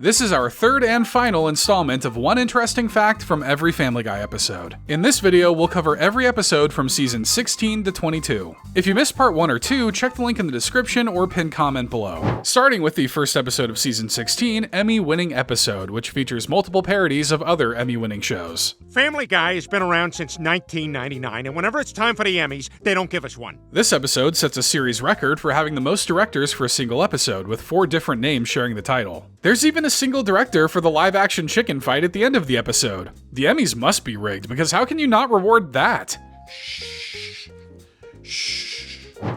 This is our third and final installment of one interesting fact from every Family Guy episode. In this video, we'll cover every episode from season 16 to 22. If you missed part 1 or 2, check the link in the description or pinned comment below. Starting with the first episode of season 16, Emmy-winning episode, which features multiple parodies of other Emmy-winning shows. Family Guy has been around since 1999, and whenever it's time for the Emmys, they don't give us one. This episode sets a series record for having the most directors for a single episode, with 4 different names sharing the title. There's even a single director for the live-action chicken fight at the end of the episode. The Emmys must be rigged, because how can you not reward that?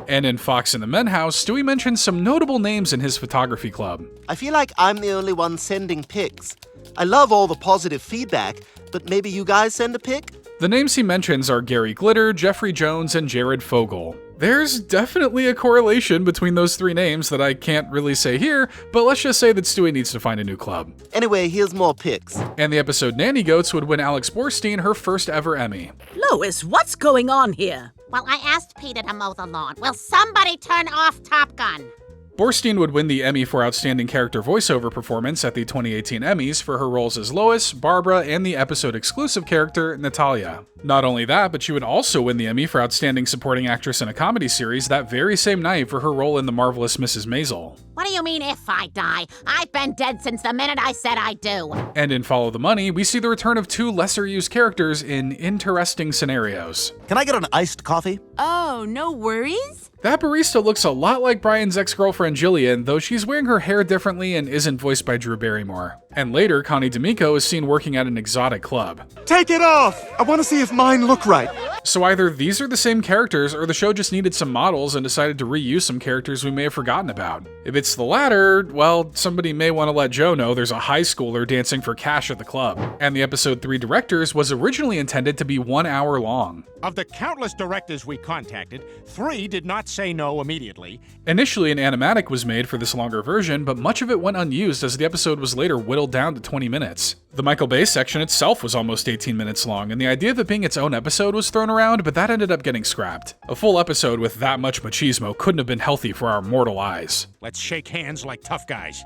And in Fox in the Men House, Stewie mentions some notable names in his photography club. I feel like I'm the only one sending pics. I love all the positive feedback, but maybe you guys send a pic? The names he mentions are Gary Glitter, Jeffrey Jones, and Jared Fogle. There's definitely a correlation between those 3 names that I can't really say here, but let's just say that Stewie needs to find a new club. Anyway, here's more pics. And the episode Nanny Goats would win Alex Borstein her first ever Emmy. Lois, what's going on here? Well, I asked Peter to mow the lawn. Will somebody turn off Top Gun? Borstein would win the Emmy for Outstanding Character Voiceover Performance at the 2018 Emmys for her roles as Lois, Barbara, and the episode-exclusive character, Natalia. Not only that, but she would also win the Emmy for Outstanding Supporting Actress in a Comedy Series that very same night for her role in The Marvelous Mrs. Maisel. What do you mean if I die? I've been dead since the minute I said I do. And in Follow the Money, we see the return of 2 lesser-used characters in interesting scenarios. Can I get an iced coffee? Oh, no worries? That barista looks a lot like Brian's ex-girlfriend Jillian, though she's wearing her hair differently and isn't voiced by Drew Barrymore. And later, Connie D'Amico is seen working at an exotic club. Take it off! I want to see if mine look right. So either these are the same characters, or the show just needed some models and decided to reuse some characters we may have forgotten about. If it's the latter, well, somebody may want to let Joe know there's a high schooler dancing for cash at the club. And the episode 3 directors was originally intended to be 1 hour long. Of the countless directors we contacted, 3 did not say no immediately. Initially, an animatic was made for this longer version, but much of it went unused as the episode was later whittled down to 20 minutes. The Michael Bay section itself was almost 18 minutes long, and the idea of it being its own episode was thrown around, but that ended up getting scrapped. A full episode with that much machismo couldn't have been healthy for our mortal eyes. Let's shake hands like tough guys.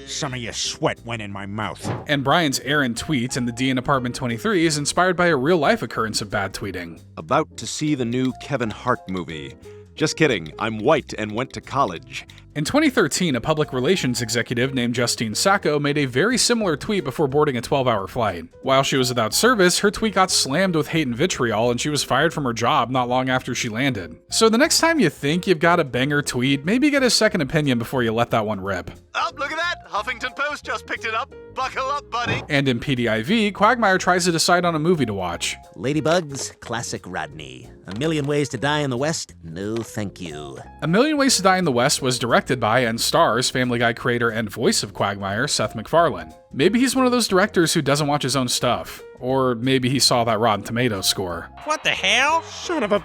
Some of your sweat went in my mouth. And Brian's errant tweet in the D in Apartment 23 is inspired by a real-life occurrence of bad tweeting. About to see the new Kevin Hart movie. Just kidding, I'm white and went to college. In 2013, a public relations executive named Justine Sacco made a very similar tweet before boarding a 12-hour flight. While she was without service, her tweet got slammed with hate and vitriol, and she was fired from her job not long after she landed. So the next time you think you've got a banger tweet, maybe get a second opinion before you let that one rip. Oh, look at that! Huffington Post just picked it up. Buckle up, buddy. And in PDIV, Quagmire tries to decide on a movie to watch. Ladybugs, classic Rodney. A Million Ways to Die in the West? No, thank you. A Million Ways to Die in the West was directed by and stars Family Guy creator and voice of Quagmire, Seth MacFarlane. Maybe he's one of those directors who doesn't watch his own stuff. Or maybe he saw that Rotten Tomatoes score. What the hell? Son of a...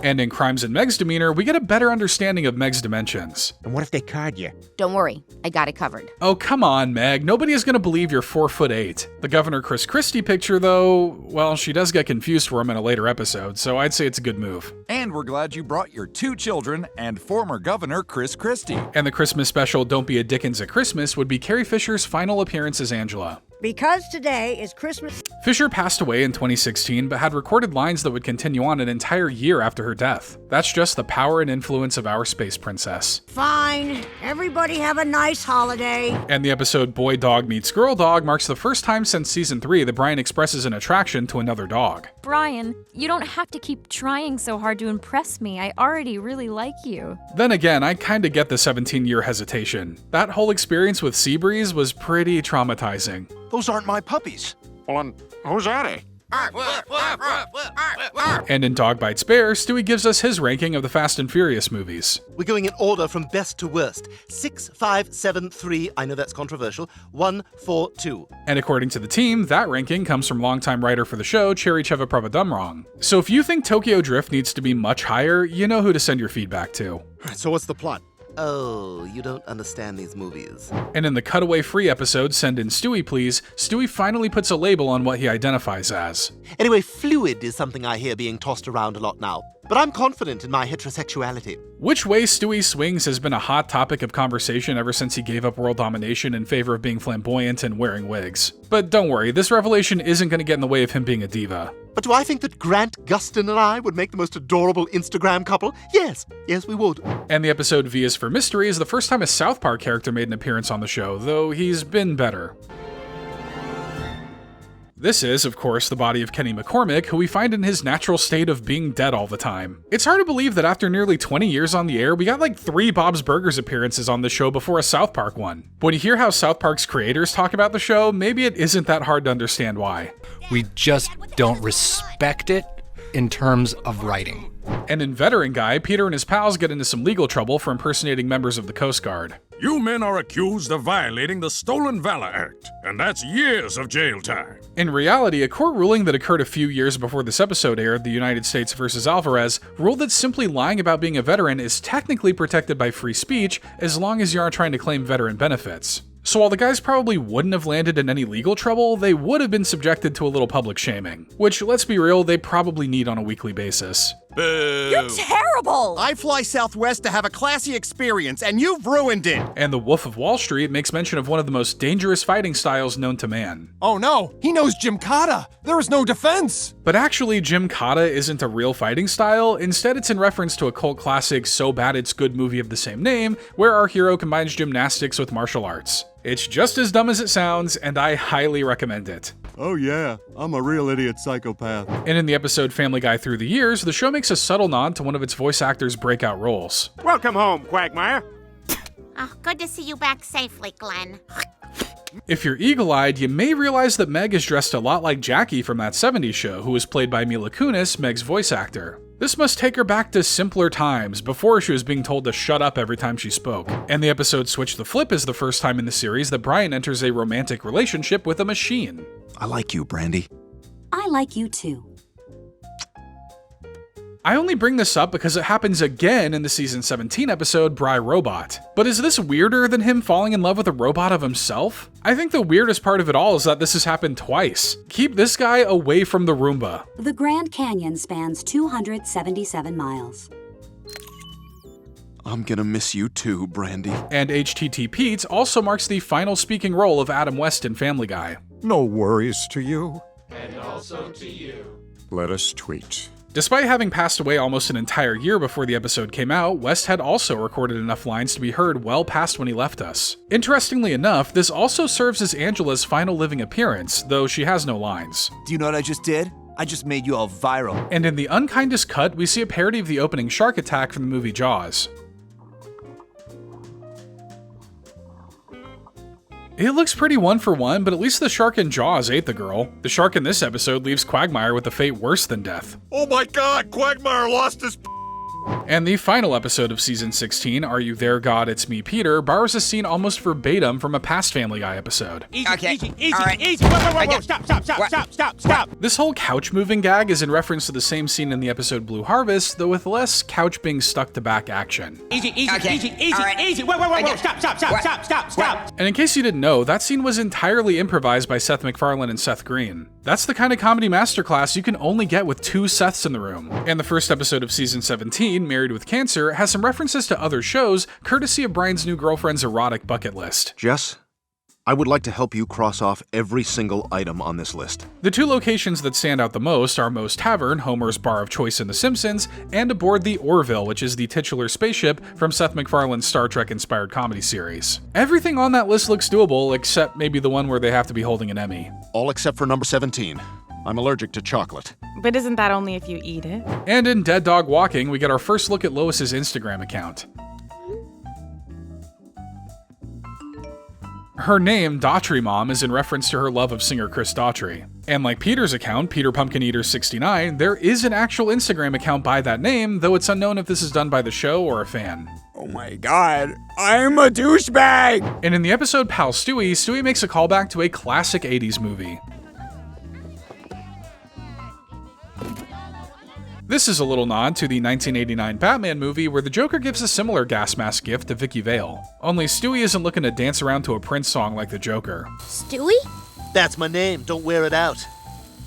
And in Crimes and Meg's demeanor, we get a better understanding of Meg's dimensions. And what if they card you? Don't worry, I got it covered. Oh, come on, Meg. Nobody is going to believe you're 4'8". The Governor Chris Christie picture, though, well, she does get confused for him in a later episode, so I'd say it's a good move. And we're glad you brought your 2 children and former Governor Chris Christie. And the Christmas special Don't Be a Dickens at Christmas would be Carrie Fisher's final appearance as Angela. Because today is Christmas. Fisher passed away in 2016, but had recorded lines that would continue on an entire year after her death. That's just the power and influence of our space princess. Fine. Everybody have a nice holiday. And the episode Boy Dog Meets Girl Dog marks the first time since season 3 that Brian expresses an attraction to another dog. Brian, you don't have to keep trying so hard to impress me. I already really like you. Then again, I kinda get the 17-year hesitation. That whole experience with Seabreeze was pretty traumatizing. Those aren't my puppies. Well, and who's Eddie? And in Dog Bites Bear, Stewie gives us his ranking of the Fast and Furious movies. We're going in order from best to worst. 6, 5, 7, 3, I know that's controversial, 1, 4, 2. And according to the team, that ranking comes from longtime writer for the show, Cherry Cheva Prabhadamrong. So if you think Tokyo Drift needs to be much higher, you know who to send your feedback to. So what's the plot? Oh, you don't understand these movies. And in the Cutaway Free episode, Send in Stewie Please, Stewie finally puts a label on what he identifies as. Anyway, fluid is something I hear being tossed around a lot now. but I'm confident in my heterosexuality. Which way Stewie swings has been a hot topic of conversation ever since he gave up world domination in favor of being flamboyant and wearing wigs. But don't worry, this revelation isn't going to get in the way of him being a diva. But do I think that Grant Gustin and I would make the most adorable Instagram couple? Yes, we would. And the episode V is for Mystery is the first time a South Park character made an appearance on the show, though he's been better. This is, of course, the body of Kenny McCormick, who we find in his natural state of being dead all the time. It's hard to believe that after nearly 20 years on the air, we got like 3 Bob's Burgers appearances on the show before a South Park one. But when you hear how South Park's creators talk about the show, maybe it isn't that hard to understand why. We just don't respect it in terms of writing. And in Veteran Guy, Peter and his pals get into some legal trouble for impersonating members of the Coast Guard. You men are accused of violating the Stolen Valor Act, and that's years of jail time. In reality, a court ruling that occurred a few years before this episode aired, the United States versus Alvarez, ruled that simply lying about being a veteran is technically protected by free speech as long as you aren't trying to claim veteran benefits. So while the guys probably wouldn't have landed in any legal trouble, they would have been subjected to a little public shaming, which, let's be real, they probably need on a weekly basis. Boo. You're terrible! I fly Southwest to have a classy experience, and you've ruined it! And the Wolf of Wall Street makes mention of one of the most dangerous fighting styles known to man. Oh no, he knows Gymkata! There is no defense! But actually, Gymkata isn't a real fighting style, instead it's in reference to a cult classic So Bad It's Good movie of the same name, where our hero combines gymnastics with martial arts. It's just as dumb as it sounds, and I highly recommend it. Oh yeah, I'm a real idiot psychopath. And in the episode Family Guy Through the Years, the show makes a subtle nod to one of its voice actors' breakout roles. Welcome home, Quagmire. Oh, good to see you back safely, Glenn. If you're eagle-eyed, you may realize that Meg is dressed a lot like Jackie from that 70s show, who was played by Mila Kunis, Meg's voice actor. This must take her back to simpler times, before she was being told to shut up every time she spoke. And the episode Switch the Flip is the first time in the series that Brian enters a romantic relationship with a machine. I like you, Brandy. I like you too. I only bring this up because it happens again in the season 17 episode Bry Robot. But is this weirder than him falling in love with a robot of himself? I think the weirdest part of it all is that this has happened twice. Keep this guy away from the Roomba. The Grand Canyon spans 277 miles. I'm gonna miss you too, Brandy. And HTT Pete also marks the final speaking role of Adam West in Family Guy. No worries to you. And also to you. Let us tweet. Despite having passed away almost an entire year before the episode came out, West had also recorded enough lines to be heard well past when he left us. Interestingly enough, this also serves as Angela's final living appearance, though she has no lines. Do you know what I just did? I just made you all viral. And in the unkindest cut, we see a parody of the opening shark attack from the movie Jaws. It looks pretty one for one, but at least the shark in Jaws ate the girl. The shark in this episode leaves Quagmire with a fate worse than death. Oh my god, Quagmire lost his And the final episode of season 16, Are You There, God? It's Me, Peter, borrows a scene almost verbatim from a past Family Guy episode. Easy. Whoa, stop. This whole couch moving gag is in reference to the same scene in the episode Blue Harvest, though with less couch being stuck to back action. Easy. Whoa, stop. And in case you didn't know, that scene was entirely improvised by Seth MacFarlane and Seth Green. That's the kind of comedy masterclass you can only get with 2 Seths in the room. And the first episode of season 17, Married with Cancer, has some references to other shows, courtesy of Brian's new girlfriend's erotic bucket list. Jess, I would like to help you cross off every single item on this list. The 2 locations that stand out the most are Moe's Tavern, Homer's bar of choice in The Simpsons, and aboard the Orville, which is the titular spaceship from Seth MacFarlane's Star Trek-inspired comedy series. Everything on that list looks doable, except maybe the one where they have to be holding an Emmy. All except for number 17. I'm allergic to chocolate. But isn't that only if you eat it? And in Dead Dog Walking, we get our first look at Lois's Instagram account. Her name, Daughtry Mom, is in reference to her love of singer Chris Daughtry. And like Peter's account, Peter Pumpkin Eater 69, there is an actual Instagram account by that name, though it's unknown if this is done by the show or a fan. Oh my god, I'm a douchebag! And in the episode Pal Stewie, Stewie makes a callback to a classic 80s movie. This is a little nod to the 1989 Batman movie where the Joker gives a similar gas mask gift to Vicky Vale. Only Stewie isn't looking to dance around to a Prince song like the Joker. Stewie? That's my name. Don't wear it out.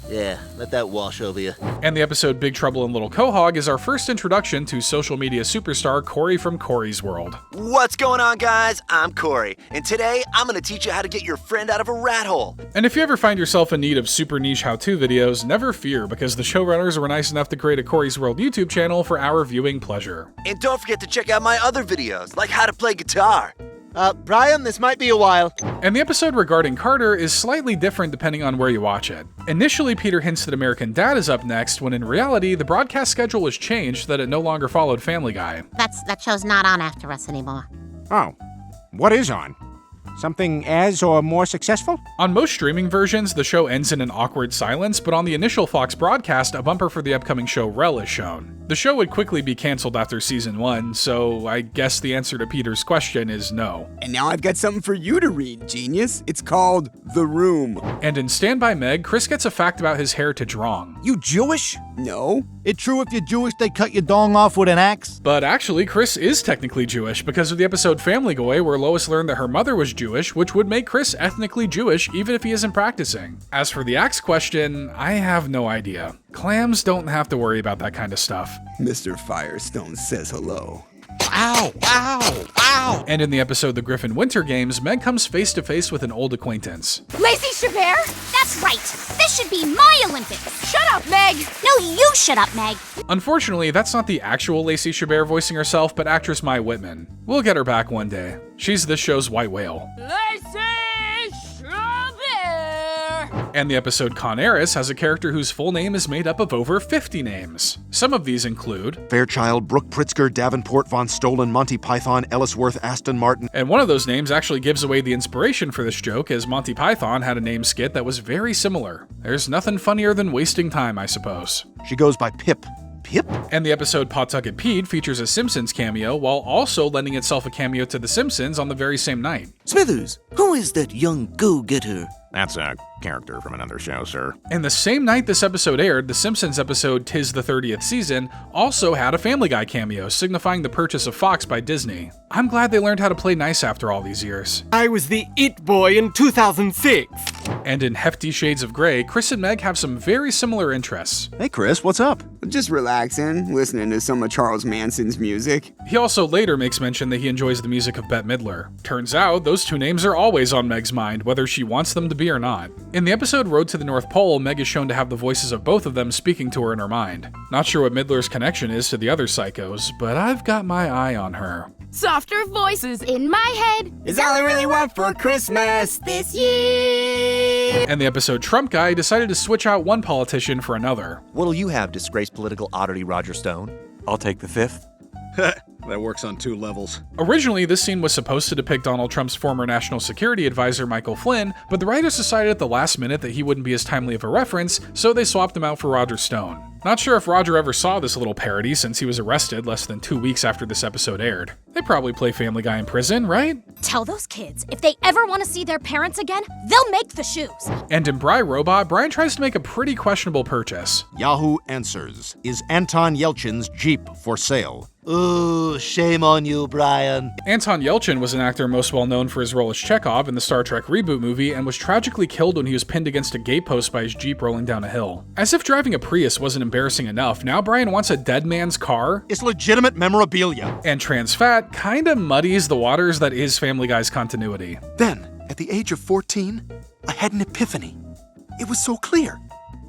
Yeah, let that wash over you. And the episode Big Trouble in Little Quahog is our first introduction to social media superstar Corey from Corey's World. What's going on, guys? I'm Corey, and today I'm going to teach you how to get your friend out of a rat hole. And if you ever find yourself in need of super niche how-to videos, never fear, because the showrunners were nice enough to create a Corey's World YouTube channel for our viewing pleasure. And don't forget to check out my other videos, like how to play guitar. Brian, this might be a while. And the episode regarding Carter is slightly different depending on where you watch it. Initially, Peter hints that American Dad is up next, when in reality, the broadcast schedule was changed that it no longer followed Family Guy. That show's not on after us anymore. Oh, what is on? Something as or more successful? On most streaming versions, the show ends in an awkward silence, but on the initial Fox broadcast, a bumper for the upcoming show Rel is shown. The show would quickly be canceled after season 1, so I guess the answer to Peter's question is no. And now I've got something for you to read, genius. It's called The Room. And in Stand By Meg, Chris gets a fact about his heritage wrong. You Jewish? No. It's true if you're Jewish, they cut your dong off with an axe? But actually, Chris is technically Jewish because of the episode Family Guy, where Lois learned that her mother was Jewish, which would make Chris ethnically Jewish even if he isn't practicing. As for the axe question, I have no idea. Clams don't have to worry about that kind of stuff. Mr. Firestone says hello. Ow! Ow! Ow! And in the episode The Griffin Winter Games, Meg comes face to face with an old acquaintance. Lacey Chabert? That's right. This should be my Olympics. Shut up, Meg! No, you shut up, Meg. Unfortunately, that's not the actual Lacey Chabert voicing herself, but actress Mai Whitman. We'll get her back one day. She's this show's White Whale. Lacey Chabert! And the episode Con Heiress has a character whose full name is made up of over 50 names. Some of these include Fairchild, Brooke Pritzker, Davenport, Von Stolen, Monty Python, Ellisworth, Aston Martin. And one of those names actually gives away the inspiration for this joke, as Monty Python had a name skit that was very similar. There's nothing funnier than wasting time, I suppose. She goes by Pip. Pip? And the episode Pawtucket Pete features a Simpsons cameo, while also lending itself a cameo to The Simpsons on the very same night. Smithers, who is that young go-getter? That's a character from another show, sir. And the same night this episode aired, the Simpsons episode 'Tis the 30th Season also had a Family Guy cameo, signifying the purchase of Fox by Disney. I'm glad they learned how to play nice after all these years. I was the It Boy in 2006. And in Hefty Shades of Grey, Chris and Meg have some very similar interests. Hey Chris, what's up? Just relaxing, listening to some of Charles Manson's music. He also later makes mention that he enjoys the music of Bette Midler. Turns out, those two names are always on Meg's mind, whether she wants them to be or not. In the episode Road to the North Pole, Meg is shown to have the voices of both of them speaking to her in her mind. Not sure what Midler's connection is to the other psychos, but I've got my eye on her. Softer voices in my head is all I really want for Christmas this year. And the episode Trump Guy decided to switch out one politician for another. What'll you have, disgraced political oddity Roger Stone? I'll take the 5th. That works on 2 levels. Originally, this scene was supposed to depict Donald Trump's former national security advisor, Michael Flynn, but the writers decided at the last minute that he wouldn't be as timely of a reference, so they swapped him out for Roger Stone. Not sure if Roger ever saw this little parody since he was arrested less than 2 weeks after this episode aired. They probably play Family Guy in prison, right? Tell those kids, if they ever want to see their parents again, they'll make the shoes. And in Bry Robot, Brian tries to make a pretty questionable purchase. Yahoo answers, is Anton Yelchin's Jeep for sale? Ooh, shame on you, Brian. Anton Yelchin was an actor most well known for his role as Chekhov in the Star Trek reboot movie and was tragically killed when he was pinned against a gate post by his Jeep rolling down a hill. As if driving a Prius wasn't embarrassing enough, now Brian wants a dead man's car. It's legitimate memorabilia. And trans fat kinda muddies the waters that is Family Guy's continuity. Then, at the age of 14, I had an epiphany. It was so clear.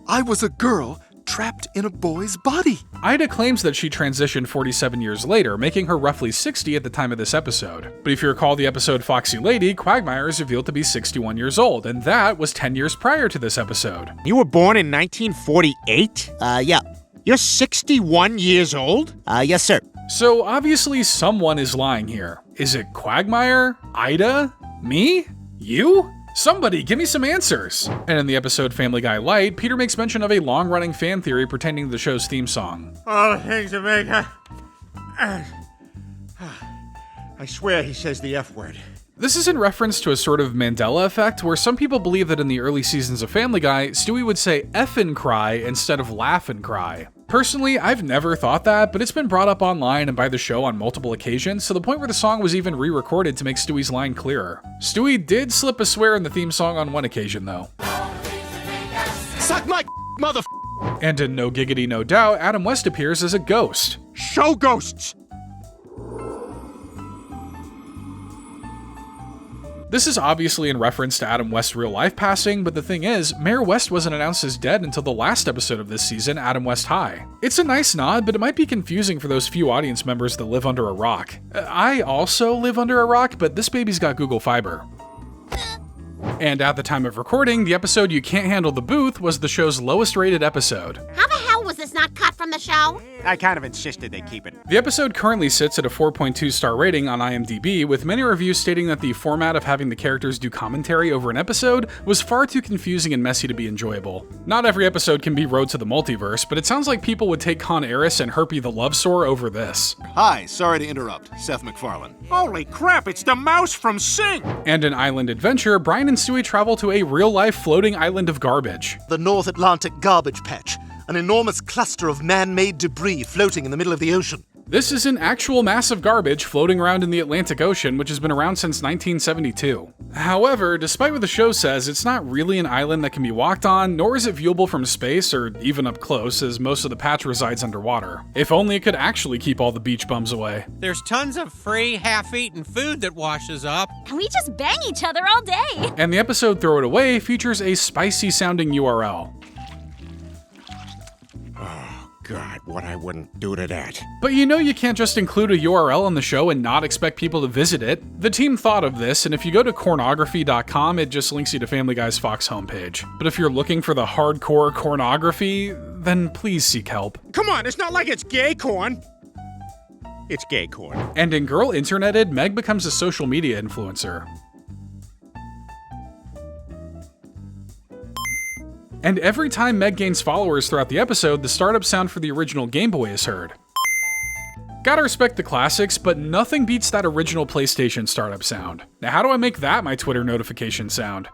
I was a girl trapped in a boy's body. Ida claims that she transitioned 47 years later, making her roughly 60 at the time of this episode. But if you recall the episode Foxy Lady, Quagmire is revealed to be 61 years old, and that was 10 years prior to this episode. You were born in 1948? Yeah. You're 61 years old? Yes, sir. So obviously someone is lying here. Is it Quagmire? Ida? Me? You? Somebody, give me some answers! And in the episode Family Guy Light, Peter makes mention of a long-running fan theory pertaining to the show's theme song. All the things that make I swear he says the F word. This is in reference to a sort of Mandela effect, where some people believe that in the early seasons of Family Guy, Stewie would say F and cry instead of laugh and cry. Personally, I've never thought that, but it's been brought up online and by the show on multiple occasions, to the point where the song was even re-recorded to make Stewie's line clearer. Stewie did slip a swear in the theme song on one occasion, though. Suck my mother. And in No Giggity No Doubt, Adam West appears as a ghost. Show ghosts! This is obviously in reference to Adam West's real life passing, but the thing is, Mayor West wasn't announced as dead until the last episode of this season, Adam West High. It's a nice nod, but it might be confusing for those few audience members that live under a rock. I also live under a rock, but this baby's got Google Fiber. And at the time of recording, the episode You Can't Handle the Booth was the show's lowest rated episode. How the hell was this not cut from the show? I kind of insisted they keep it. The episode currently sits at a 4.2 star rating on IMDb, with many reviews stating that the format of having the characters do commentary over an episode was far too confusing and messy to be enjoyable. Not every episode can be Road to the Multiverse, but it sounds like people would take Con Eris and Herpy the Love Sore over this. Hi, sorry to interrupt. Seth MacFarlane. Holy crap, it's the mouse from Sing! And in Island Adventure, Brian and Stewie travel to a real-life floating island of garbage. The North Atlantic Garbage Patch, an enormous cluster of man-made debris floating in the middle of the ocean. This is an actual massive garbage floating around in the Atlantic Ocean, which has been around since 1972. However, despite what the show says, it's not really an island that can be walked on, nor is it viewable from space or even up close, as most of the patch resides underwater. If only it could actually keep all the beach bums away. There's tons of free, half-eaten food that washes up. And we just bang each other all day. And the episode Throw It Away features a spicy-sounding URL. God, what I wouldn't do to that. But you know you can't just include a URL on the show and not expect people to visit it. The team thought of this, and if you go to cornography.com, it just links you to Family Guy's Fox homepage. But if you're looking for the hardcore cornography, then please seek help. Come on, it's not like it's gay corn. It's gay corn. And in Girl Interneted, Meg becomes a social media influencer. And every time Meg gains followers throughout the episode, the startup sound for the original Game Boy is heard. Gotta respect the classics, but nothing beats that original PlayStation startup sound. Now how do I make that my Twitter notification sound?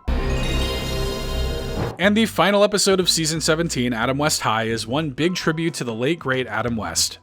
And the final episode of Season 17, Adam West High, is one big tribute to the late great Adam West.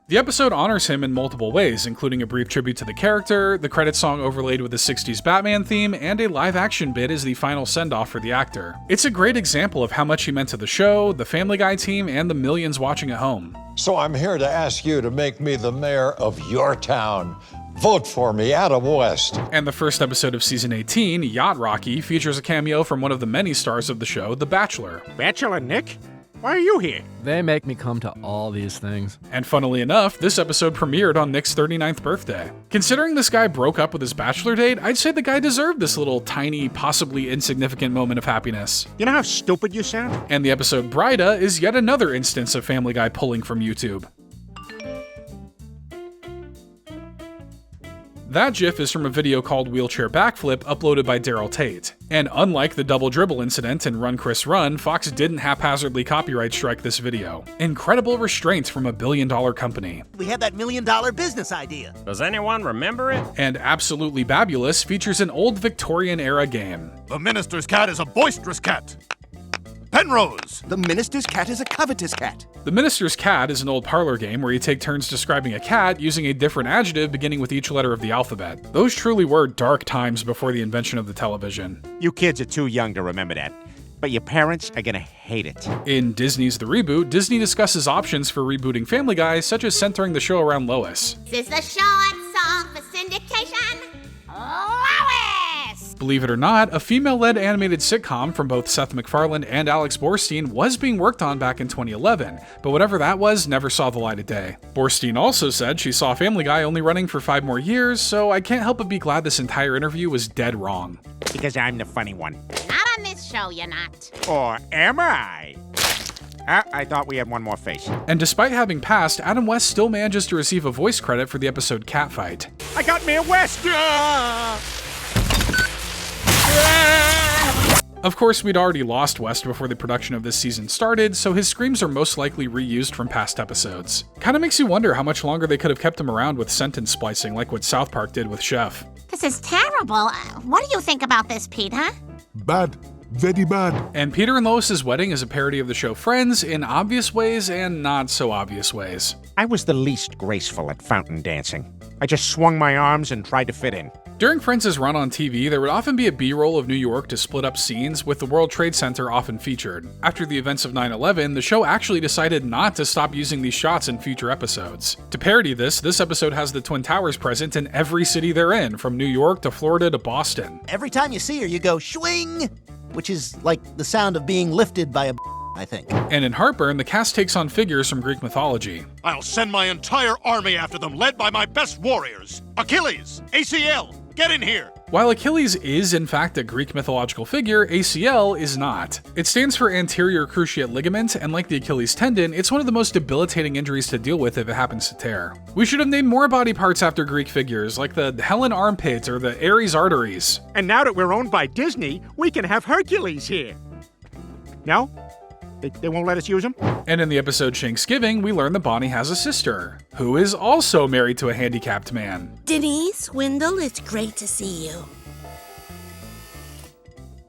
The episode honors him in multiple ways, including a brief tribute to the character, the credit song overlaid with the 60s Batman theme, and a live-action bit as the final send-off for the actor. It's a great example of how much he meant to the show, the Family Guy team, and the millions watching at home. So I'm here to ask you to make me the mayor of your town. Vote for me, Adam West. And the first episode of Season 18, Yacht Rocky, features a cameo from one of the many stars of the show, The Bachelor. Bachelor Nick? Why are you here? They make me come to all these things. And funnily enough, this episode premiered on Nick's 39th birthday. Considering this guy broke up with his bachelor date, I'd say the guy deserved this little tiny, possibly insignificant moment of happiness. You know how stupid you sound? And the episode Bryda is yet another instance of Family Guy pulling from YouTube. That GIF is from a video called Wheelchair Backflip uploaded by Daryl Tate. And unlike the double dribble incident in Run Chris Run, Fox didn't haphazardly copyright strike this video. Incredible restraints from a billion-dollar company. We had that $1 million business idea. Does anyone remember it? And Absolutely Babulous features an old Victorian-era game. The minister's cat is a boisterous cat. Penrose! The minister's cat is a covetous cat. The Minister's Cat is an old parlor game where you take turns describing a cat using a different adjective beginning with each letter of the alphabet. Those truly were dark times before the invention of the television. You kids are too young to remember that, but your parents are gonna hate it. In Disney's The Reboot, Disney discusses options for rebooting Family Guy, such as centering the show around Lois. This is the short song for syndication. Lois! Believe it or not, a female-led animated sitcom from both Seth MacFarlane and Alex Borstein was being worked on back in 2011, but whatever that was never saw the light of day. Borstein also said she saw Family Guy only running for 5 more years, so I can't help but be glad this entire interview was dead wrong. Because I'm the funny one. Not on this show, you're not. Or am I? I thought we had one more face. And despite having passed, Adam West still manages to receive a voice credit for the episode Catfight. I got Mayor West! Of course, we'd already lost West before the production of this season started, so his screams are most likely reused from past episodes. Kinda makes you wonder how much longer they could have kept him around with sentence splicing like what South Park did with Chef. This is terrible. What do you think about this, Pete, huh? Bad. Very bad. And Peter and Lois's Wedding is a parody of the show Friends in obvious ways and not so obvious ways. I was the least graceful at fountain dancing. I just swung my arms and tried to fit in. During Friends' run on TV, there would often be a B-roll of New York to split up scenes, with the World Trade Center often featured. After the events of 9/11, the show actually decided not to stop using these shots in future episodes. To parody this episode has the Twin Towers present in every city they're in, from New York to Florida to Boston. Every time you see her, you go, swing! Which is like the sound of being lifted by a I think. And in Heartburn, the cast takes on figures from Greek mythology. I'll send my entire army after them, led by my best warriors. Achilles, ACL, get in here! While Achilles is in fact a Greek mythological figure, ACL is not. It stands for anterior cruciate ligament, and like the Achilles tendon, it's one of the most debilitating injuries to deal with if it happens to tear. We should have named more body parts after Greek figures, like the Helen armpit or the Ares arteries. And now that we're owned by Disney, we can have Hercules here. No? They won't let us use him? And in the episode Shanksgiving, we learn that Bonnie has a sister, who is also married to a handicapped man. Denise, Wendell, it's great to see you.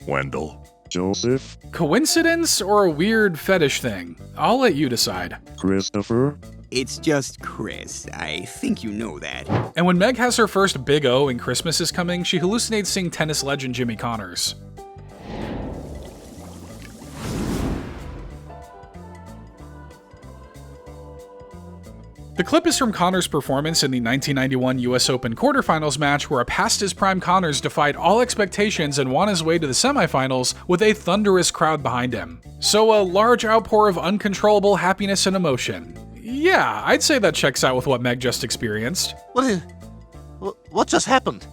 Wendell. Joseph. Coincidence or a weird fetish thing? I'll let you decide. Christopher. It's just Chris. I think you know that. And when Meg has her first Big O and Christmas is coming, she hallucinates seeing tennis legend Jimmy Connors. The clip is from Connors' performance in the 1991 US Open quarterfinals match, where a past his prime Connors defied all expectations and won his way to the semifinals with a thunderous crowd behind him. So a large outpour of uncontrollable happiness and emotion. Yeah, I'd say that checks out with what Meg just experienced. What just happened?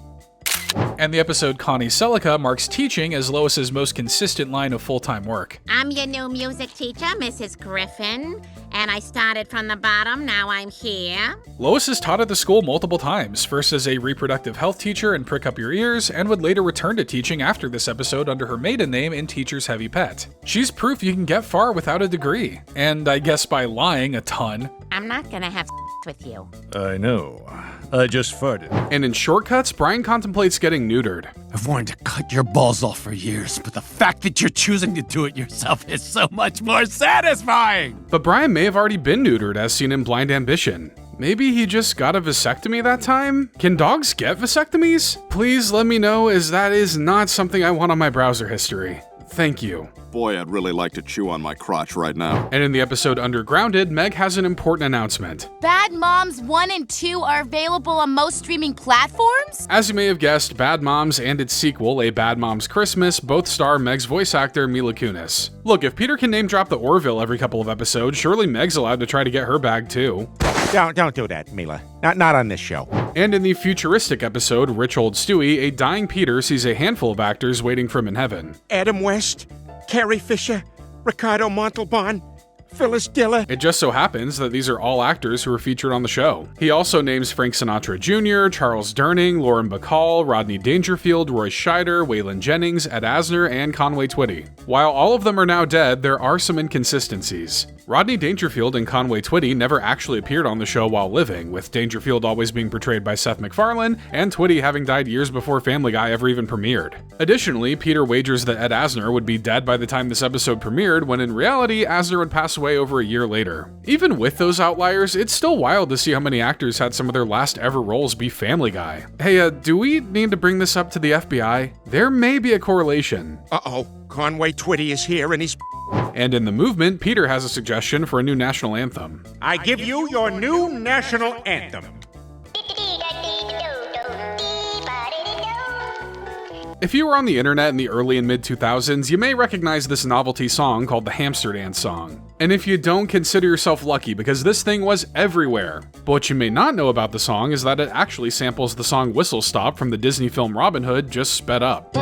And the episode Connie Celica marks teaching as Lois's most consistent line of full-time work. I'm your new music teacher, Mrs. Griffin, and I started from the bottom, now I'm here. Lois has taught at the school multiple times, first as a reproductive health teacher in Prick Up Your Ears, and would later return to teaching after this episode under her maiden name in Teacher's Heavy Pet. She's proof you can get far without a degree, and I guess by lying a ton. I'm not gonna have with you. I know. I just farted. And in Shortcuts, Brian contemplates getting neutered. I've wanted to cut your balls off for years, but the fact that you're choosing to do it yourself is so much more satisfying! But Brian may have already been neutered, as seen in Blind Ambition. Maybe he just got a vasectomy that time? Can dogs get vasectomies? Please let me know, as that is not something I want on my browser history. Thank you. Boy, I'd really like to chew on my crotch right now. And in the episode Undergrounded, Meg has an important announcement. Bad Moms 1 and 2 are available on most streaming platforms? As you may have guessed, Bad Moms and its sequel, A Bad Moms Christmas, both star Meg's voice actor Mila Kunis. Look, if Peter can name drop the Orville every couple of episodes, surely Meg's allowed to try to get her bag too. Don't do that, Mila. Not on this show. And in the futuristic episode Rich Old Stewie, a dying Peter sees a handful of actors waiting for him in heaven. Adam West, Carrie Fisher, Ricardo Montalban, Phyllis Diller. It just so happens that these are all actors who were featured on the show. He also names Frank Sinatra Jr., Charles Durning, Lauren Bacall, Rodney Dangerfield, Roy Scheider, Waylon Jennings, Ed Asner, and Conway Twitty. While all of them are now dead, there are some inconsistencies. Rodney Dangerfield and Conway Twitty never actually appeared on the show while living, with Dangerfield always being portrayed by Seth MacFarlane, and Twitty having died years before Family Guy ever even premiered. Additionally, Peter wagers that Ed Asner would be dead by the time this episode premiered, when in reality, Asner would pass away over a year later. Even with those outliers, it's still wild to see how many actors had some of their last ever roles be Family Guy. Hey, do we need to bring this up to the FBI? There may be a correlation. Uh-oh, Conway Twitty is here and he's... And in The Movement, Peter has a suggestion for a new national anthem. I give you your new national anthem. If you were on the internet in the early and mid-2000s, you may recognize this novelty song called the Hamster Dance song. And if you don't, consider yourself lucky, because this thing was everywhere. But what you may not know about the song is that it actually samples the song Whistle Stop from the Disney film Robin Hood, just sped up.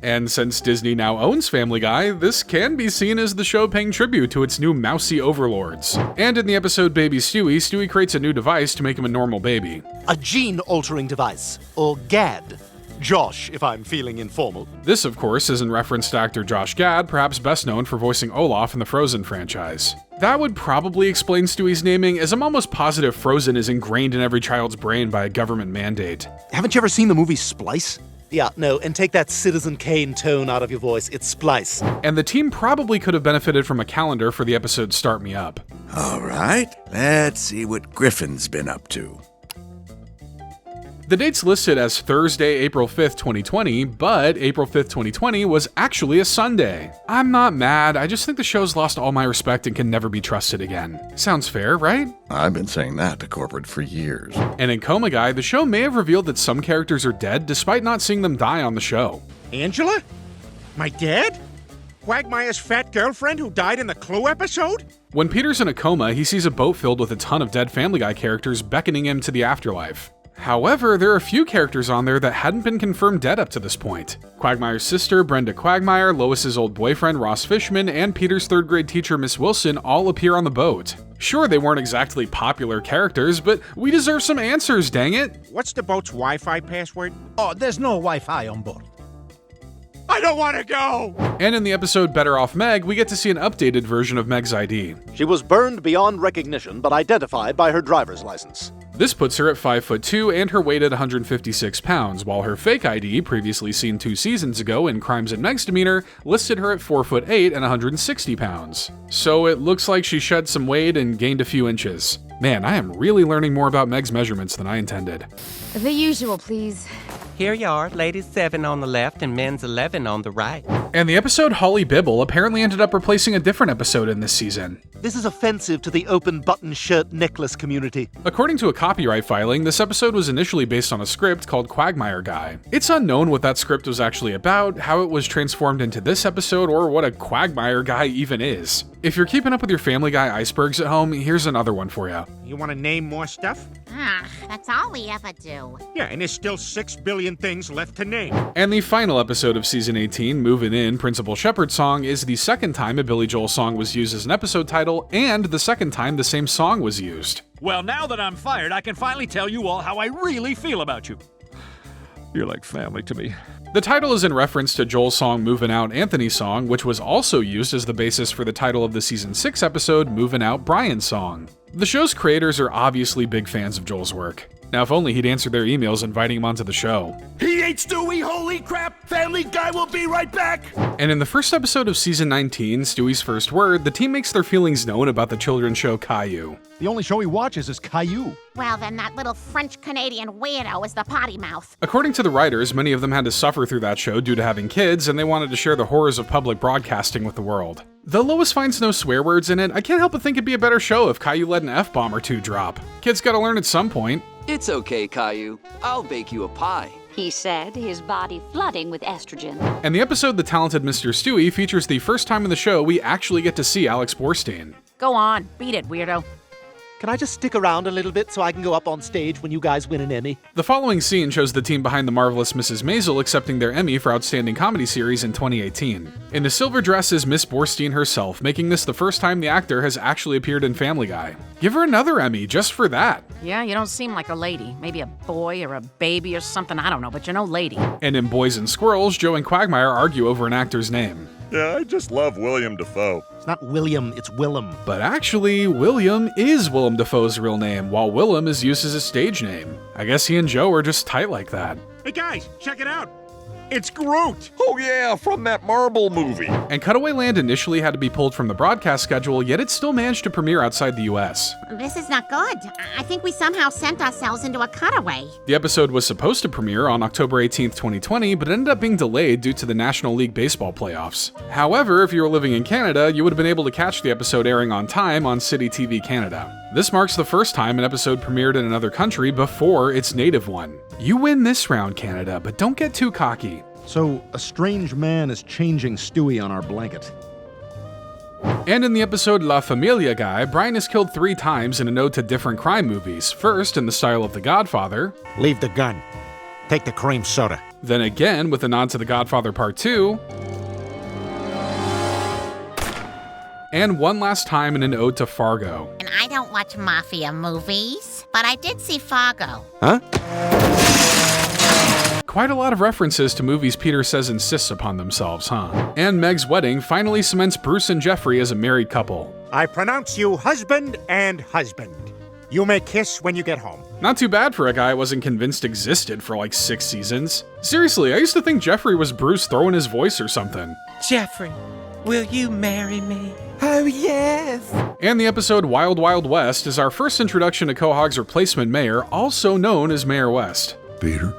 And since Disney now owns Family Guy, this can be seen as the show paying tribute to its new mousy overlords. And in the episode Baby Stewie, Stewie creates a new device to make him a normal baby. A gene-altering device, or GAD. Josh, if I'm feeling informal. This, of course, is in reference to actor Josh Gad, perhaps best known for voicing Olaf in the Frozen franchise. That would probably explain Stewie's naming, as I'm almost positive Frozen is ingrained in every child's brain by a government mandate. Haven't you ever seen the movie Splice? Yeah, no, and take that Citizen Kane tone out of your voice. It's Splice. And the team probably could have benefited from a calendar for the episode Start Me Up. All right, let's see what Griffin's been up to. The date's listed as Thursday, April 5th, 2020, but April 5th, 2020 was actually a Sunday. I'm not mad, I just think the show's lost all my respect and can never be trusted again. Sounds fair, right? I've been saying that to corporate for years. And in Coma Guy, the show may have revealed that some characters are dead despite not seeing them die on the show. Angela? My dad? Quagmire's fat girlfriend who died in the Clue episode? When Peter's in a coma, he sees a boat filled with a ton of dead Family Guy characters beckoning him to the afterlife. However, there are a few characters on there that hadn't been confirmed dead up to this point. Quagmire's sister, Brenda Quagmire, Lois's old boyfriend, Ross Fishman, and Peter's third grade teacher, Miss Wilson, all appear on the boat. Sure, they weren't exactly popular characters, but we deserve some answers, dang it! What's the boat's Wi-Fi password? Oh, there's no Wi-Fi on board. I don't want to go! And in the episode Better Off Meg, we get to see an updated version of Meg's ID. She was burned beyond recognition, but identified by her driver's license. This puts her at 5'2" and her weight at 156 pounds, while her fake ID, previously seen 2 seasons ago in Crimes and Meg's Demeanor, listed her at 4'8" and 160 pounds. So it looks like she shed some weight and gained a few inches. Man, I am really learning more about Meg's measurements than I intended. The usual, please. Here you are, ladies 7 on the left and men's 11 on the right. And the episode Holly Bibble apparently ended up replacing a different episode in this season. This is offensive to the open button shirt necklace community. According to a copyright filing, this episode was initially based on a script called Quagmire Guy. It's unknown what that script was actually about, how it was transformed into this episode, or what a Quagmire Guy even is. If you're keeping up with your Family Guy icebergs at home, here's another one for you. You want to name more stuff? That's all we ever do. Yeah, and there's still 6 billion things left to name. And the final episode of Season 18, Movin' In, Principal Shepherd Song, is the second time a Billy Joel song was used as an episode title, and the second time the same song was used. Well, now that I'm fired, I can finally tell you all how I really feel about you. You're like family to me. The title is in reference to Joel's song Movin' Out, Anthony's Song, which was also used as the basis for the title of the Season 6 episode, Movin' Out, Brian's Song. The show's creators are obviously big fans of Joel's work. Now, if only he'd answered their emails inviting him onto the show. He ate Stewie, holy crap! Family Guy will be right back! And in the first episode of Season 19, Stewie's First Word, the team makes their feelings known about the children's show Caillou. The only show he watches is Caillou. Well, then that little French-Canadian weirdo is the potty mouth. According to the writers, many of them had to suffer through that show due to having kids, and they wanted to share the horrors of public broadcasting with the world. Though Lois finds no swear words in it, I can't help but think it'd be a better show if Caillou let an F-bomb or 2 drop. Kids gotta learn at some point. It's okay, Caillou. I'll bake you a pie. He said, his body flooding with estrogen. And the episode The Talented Mr. Stewie features the first time in the show we actually get to see Alex Borstein. Go on, beat it, weirdo. Can I just stick around a little bit so I can go up on stage when you guys win an Emmy? The following scene shows the team behind The Marvelous Mrs. Maisel accepting their Emmy for Outstanding Comedy Series in 2018. In the silver dress is Miss Borstein herself, making this the first time the actor has actually appeared in Family Guy. Give her another Emmy just for that. Yeah, you don't seem like a lady. Maybe a boy or a baby or something, I don't know, but you're no lady. And in Boys and Squirrels, Joe and Quagmire argue over an actor's name. Yeah, I just love William Dafoe. It's not William, it's Willem. But actually, William is Willem Dafoe's real name, while Willem is used as a stage name. I guess he and Joe are just tight like that. Hey guys, check it out. It's Groot! Oh yeah, from that Marvel movie. And Cutaway Land initially had to be pulled from the broadcast schedule, yet it still managed to premiere outside the US. This is not good. I think we somehow sent ourselves into a cutaway. The episode was supposed to premiere on October 18th, 2020, but ended up being delayed due to the National League Baseball playoffs. However, if you were living in Canada, you would have been able to catch the episode airing on time on City TV Canada. This marks the first time an episode premiered in another country before its native one. You win this round, Canada, but don't get too cocky. So, a strange man is changing Stewie on our blanket. And in the episode La Familia Guy, Brian is killed 3 times in a nod to different crime movies. First, in the style of The Godfather. Leave the gun. Take the cream soda. Then again, with a nod to The Godfather Part 2. And one last time in an ode to Fargo. And I don't watch mafia movies, but I did see Fargo. Huh? Quite a lot of references to movies Peter says insists upon themselves, huh? And Meg's wedding finally cements Bruce and Jeffrey as a married couple. I pronounce you husband and husband. You may kiss when you get home. Not too bad for a guy I wasn't convinced existed for like 6 seasons. Seriously, I used to think Jeffrey was Bruce throwing his voice or something. Jeffrey, will you marry me? Oh, yes. And the episode Wild Wild West is our first introduction to Quahog's replacement mayor, also known as Mayor West. Peter,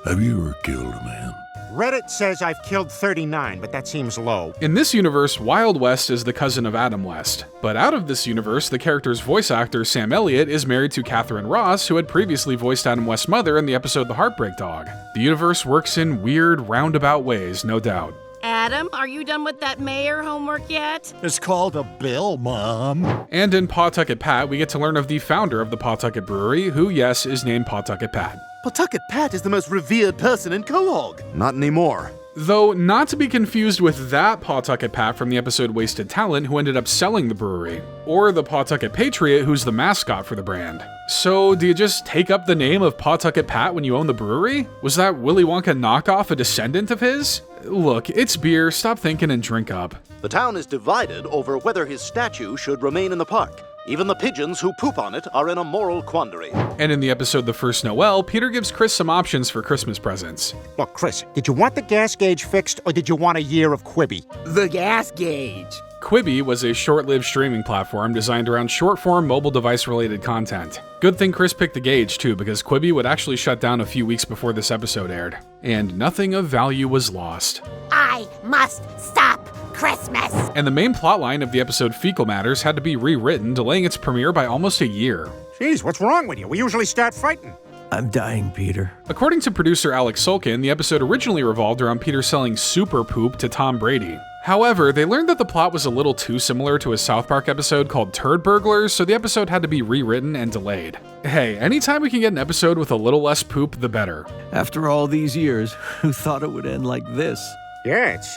have you ever killed a man? Reddit says I've killed 39, but that seems low. In this universe, Wild West is the cousin of Adam West. But out of this universe, the character's voice actor, Sam Elliott, is married to Catherine Ross, who had previously voiced Adam West's mother in the episode The Heartbreak Dog. The universe works in weird, roundabout ways, no doubt. Adam, are you done with that mayor homework yet? It's called a bill, Mom. And in Pawtucket Pat, we get to learn of the founder of the Pawtucket Brewery, who, yes, is named Pawtucket Pat. Pawtucket Pat is the most revered person in Quahog. Not anymore. Though not to be confused with that Pawtucket Pat from the episode Wasted Talent, who ended up selling the brewery, or the Pawtucket Patriot, who's the mascot for the brand. So, do you just take up the name of Pawtucket Pat when you own the brewery? Was that Willy Wonka knockoff a descendant of his? Look, it's beer, stop thinking and drink up. The town is divided over whether his statue should remain in the park. Even the pigeons who poop on it are in a moral quandary. And in the episode The First Noel, Peter gives Chris some options for Christmas presents. Look, Chris, did you want the gas gauge fixed or did you want a year of Quibi? The gas gauge. Quibi was a short-lived streaming platform designed around short-form mobile device-related content. Good thing Chris picked the gauge too, because Quibi would actually shut down a few weeks before this episode aired. And nothing of value was lost. I must stop Christmas! And the main plotline of the episode Fecal Matters had to be rewritten, delaying its premiere by almost a year. Jeez, what's wrong with you? We usually start fighting. I'm dying, Peter. According to producer Alex Sulkin, the episode originally revolved around Peter selling super poop to Tom Brady. However, they learned that the plot was a little too similar to a South Park episode called Turd Burglars, so the episode had to be rewritten and delayed. Hey, anytime we can get an episode with a little less poop, the better. After all these years, who thought it would end like this? Yeah, it's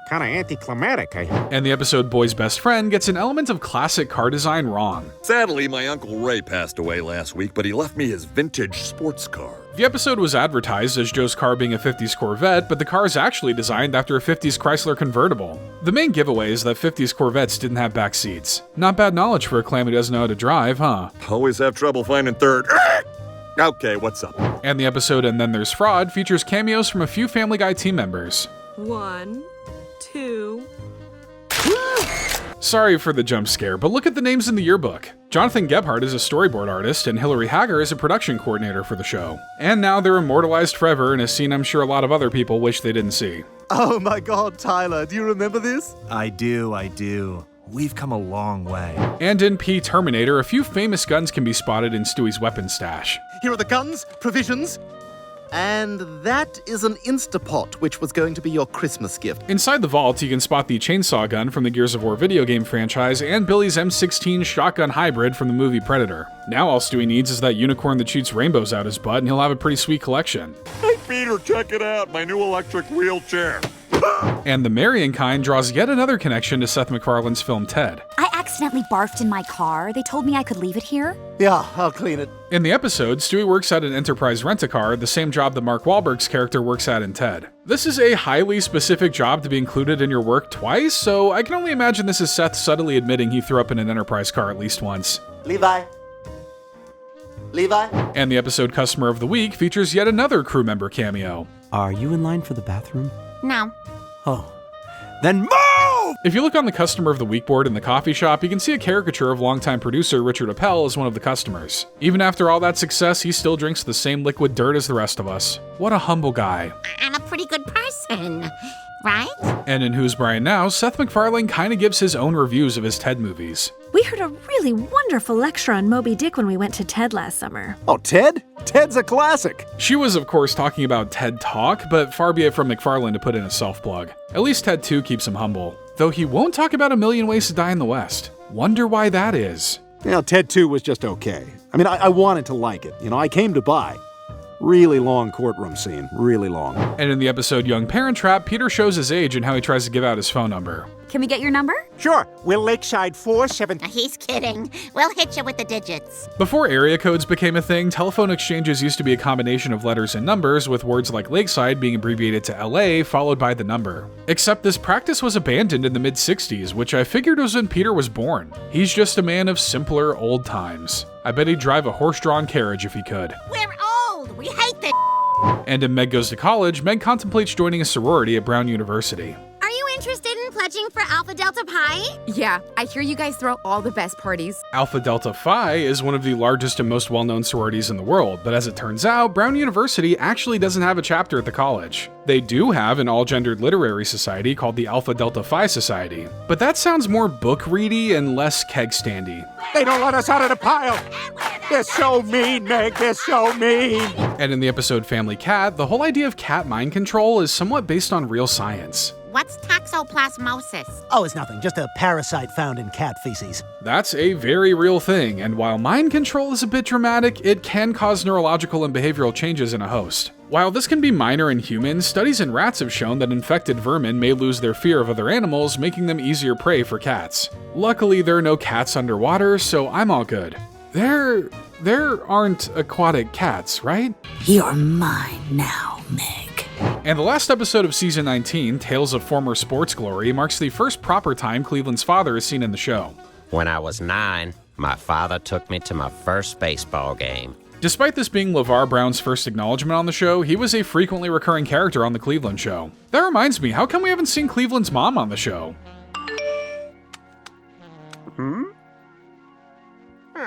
kind of anticlimactic. And the episode Boy's Best Friend gets an element of classic car design wrong. Sadly, my Uncle Ray passed away last week, but he left me his vintage sports car. The episode was advertised as Joe's car being a 50s Corvette, but the car is actually designed after a 50s Chrysler convertible. The main giveaway is that 50s Corvettes didn't have back seats. Not bad knowledge for a clam who doesn't know how to drive, huh? Always have trouble finding third. Okay, what's up? And the episode And Then There's Fraud features cameos from a few Family Guy team members. 1, 2... Sorry for the jump scare, but look at the names in the yearbook. Jonathan Gebhardt is a storyboard artist, and Hillary Hager is a production coordinator for the show. And now they're immortalized forever in a scene I'm sure a lot of other people wish they didn't see. Oh my God, Tyler, do you remember this? I do. We've come a long way. And in P Terminator, a few famous guns can be spotted in Stewie's weapon stash. Here are the guns, provisions. And that is an Instapot, which was going to be your Christmas gift. Inside the vault, you can spot the chainsaw gun from the Gears of War video game franchise and Billy's M16 shotgun hybrid from the movie Predator. Now all Stewie needs is that unicorn that shoots rainbows out his butt, and he'll have a pretty sweet collection. Hey, Peter, check it out, my new electric wheelchair. And the Marion kind draws yet another connection to Seth MacFarlane's film Ted. I accidentally barfed in my car. They told me I could leave it here. Yeah, I'll clean it. In the episode, Stewie works at an Enterprise rent-a-car, the same job that Mark Wahlberg's character works at in Ted. This is a highly specific job to be included in your work twice, so I can only imagine this is Seth subtly admitting he threw up in an Enterprise car at least once. Levi? And the episode Customer of the Week features yet another crew member cameo. Are you in line for the bathroom? No. Oh. Then move! If you look on the Customer of the Week board in the coffee shop, you can see a caricature of longtime producer Richard Appel as one of the customers. Even after all that success, he still drinks the same liquid dirt as the rest of us. What a humble guy. I'm a pretty good person, right? And in Who's Brian Now, Seth MacFarlane kinda gives his own reviews of his Ted movies. We heard a really wonderful lecture on Moby Dick when we went to TED last summer. Oh, Ted? Ted's a classic. She was, of course, talking about TED Talk, but far be it from MacFarlane to put in a self-plug. At least Ted 2 keeps him humble. Though he won't talk about A Million Ways to Die in the West. Wonder why that is. You know, Ted 2 was just okay. I mean, I wanted to like it. You know, I came to buy. Really long courtroom scene. Really long. And in the episode Young Parent Trap, Peter shows his age and how he tries to give out his phone number. Can we get your number? Sure. We're Lakeside 47... He's kidding. We'll hit you with the digits. Before area codes became a thing, telephone exchanges used to be a combination of letters and numbers, with words like Lakeside being abbreviated to LA followed by the number. Except this practice was abandoned in the mid-60s, which I figured was when Peter was born. He's just a man of simpler old times. I bet he'd drive a horse-drawn carriage if he could. We're old. We hate this. And in Meg Goes to College, Meg contemplates joining a sorority at Brown University. Are you interested in pledging for Alpha Alpha Delta Pi? Yeah, I hear you guys throw all the best parties. Alpha Delta Phi is one of the largest and most well-known sororities in the world, but as it turns out, Brown University actually doesn't have a chapter at the college. They do have an all-gendered literary society called the Alpha Delta Phi Society, but that sounds more book-ready and less keg-standy. They don't let us out of the pile. They're so mean, Meg. They're so mean. And in the episode Family Cat, the whole idea of cat mind control is somewhat based on real science. What's toxoplasmosis? Oh, it's nothing. Just a parasite found in cat feces. That's a very real thing, and while mind control is a bit dramatic, it can cause neurological and behavioral changes in a host. While this can be minor in humans, studies in rats have shown that infected vermin may lose their fear of other animals, making them easier prey for cats. Luckily, there are no cats underwater, so I'm all good. There aren't aquatic cats, right? You're mine now, Meg. And the last episode of Season 19, Tales of Former Sports Glory, marks the first proper time Cleveland's father is seen in the show. When I was 9, my father took me to my first baseball game. Despite this being LeVar Brown's first acknowledgement on the show, he was a frequently recurring character on The Cleveland Show. That reminds me, how come we haven't seen Cleveland's mom on the show?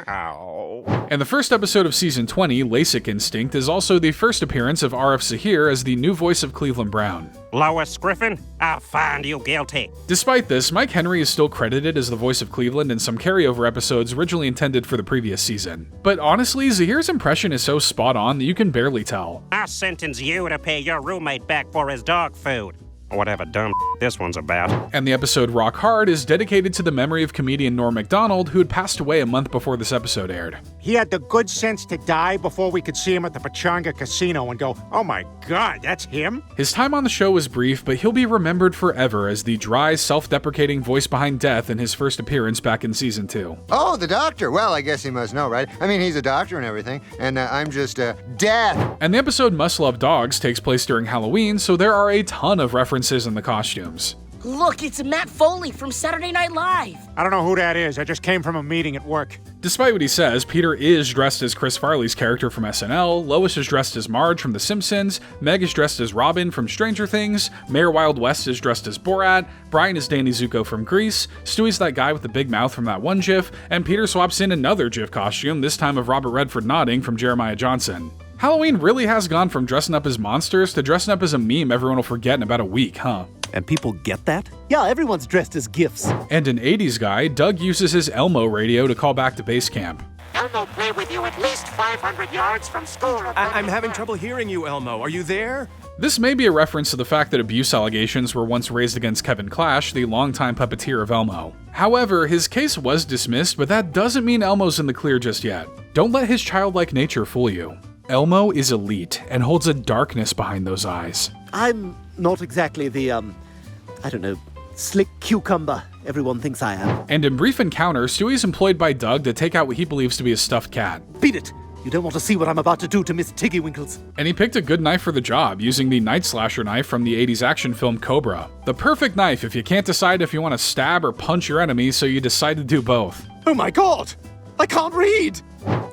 Ow. And the first episode of Season 20, LASIK Instinct, is also the first appearance of R.F. Zahir as the new voice of Cleveland Brown. Lois Griffin, I'll find you guilty. Despite this, Mike Henry is still credited as the voice of Cleveland in some carryover episodes originally intended for the previous season. But honestly, Zahir's impression is so spot on that you can barely tell. I sentence you to pay your roommate back for his dog food. Whatever dumb this one's about. And the episode Rock Hard is dedicated to the memory of comedian Norm Macdonald, who had passed away a month before this episode aired. He had the good sense to die before we could see him at the Pechanga Casino and go, oh my God, that's him? His time on the show was brief, but he'll be remembered forever as the dry, self-deprecating voice behind death in his first appearance back in Season 2. Oh, the doctor. Well, I guess he must know, right? I mean, he's a doctor and everything, and I'm just, death. And the episode Must Love Dogs takes place during Halloween, so there are a ton of references in the costumes. Look, it's Matt Foley from Saturday Night Live. I don't know who that is. I just came from a meeting at work. Despite what he says, Peter is dressed as Chris Farley's character from SNL, Lois is dressed as Marge from The Simpsons, Meg is dressed as Robin from Stranger Things, Mayor Wild West is dressed as Borat, Brian is Danny Zuko from Grease, Stewie's that guy with the big mouth from that one GIF, and Peter swaps in another GIF costume, this time of Robert Redford nodding from Jeremiah Johnson. Halloween really has gone from dressing up as monsters to dressing up as a meme everyone will forget in about a week, huh? And people get that? Yeah, everyone's dressed as gifs. And an 80s guy, Doug uses his Elmo radio to call back to base camp. Elmo play with you at least 500 yards from school. I'm having trouble hearing you, Elmo. Are you there? This may be a reference to the fact that abuse allegations were once raised against Kevin Clash, the longtime puppeteer of Elmo. However, his case was dismissed, but that doesn't mean Elmo's in the clear just yet. Don't let his childlike nature fool you. Elmo is elite and holds a darkness behind those eyes. I'm not exactly the, I don't know, slick cucumber everyone thinks I am. And in brief encounter, Stewie's employed by Doug to take out what he believes to be a stuffed cat. Beat it! You don't want to see what I'm about to do to Miss Tiggy Winkles. And he picked a good knife for the job, using the Night Slasher knife from the 80s action film Cobra. The perfect knife if you can't decide if you want to stab or punch your enemy, so you decide to do both. Oh my God! I can't read!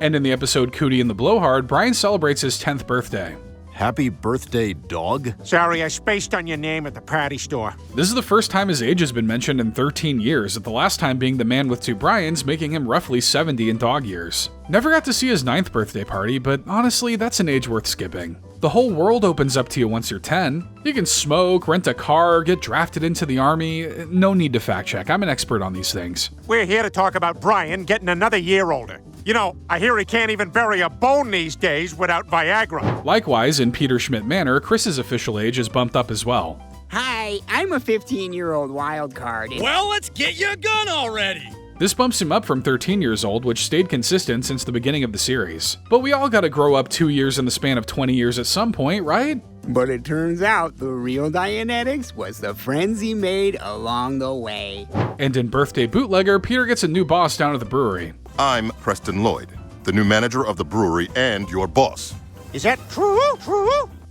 And in the episode Cootie and the Blowhard, Brian celebrates his 10th birthday. Happy birthday, dog. Sorry, I spaced on your name at the party store. This is the first time his age has been mentioned in 13 years, with the last time being the man with two Brians, making him roughly 70 in dog years. Never got to see his 9th birthday party, but honestly, that's an age worth skipping. The whole world opens up to you once you're 10. You can smoke, rent a car, get drafted into the army. No need to fact check, I'm an expert on these things. We're here to talk about Brian getting another year older. You know, I hear he can't even bury a bone these days without Viagra. Likewise, in Peter Schmidt Manor, Chris's official age is bumped up as well. Hi, I'm a 15-year-old wild card. Well, let's get you a gun already! This bumps him up from 13 years old, which stayed consistent since the beginning of the series. But we all gotta grow up 2 years in the span of 20 years at some point, right? But it turns out the real Dianetics was the friends he made along the way. And in Birthday Bootlegger, Peter gets a new boss down at the brewery. I'm Preston Lloyd, the new manager of the brewery and your boss. Is that true?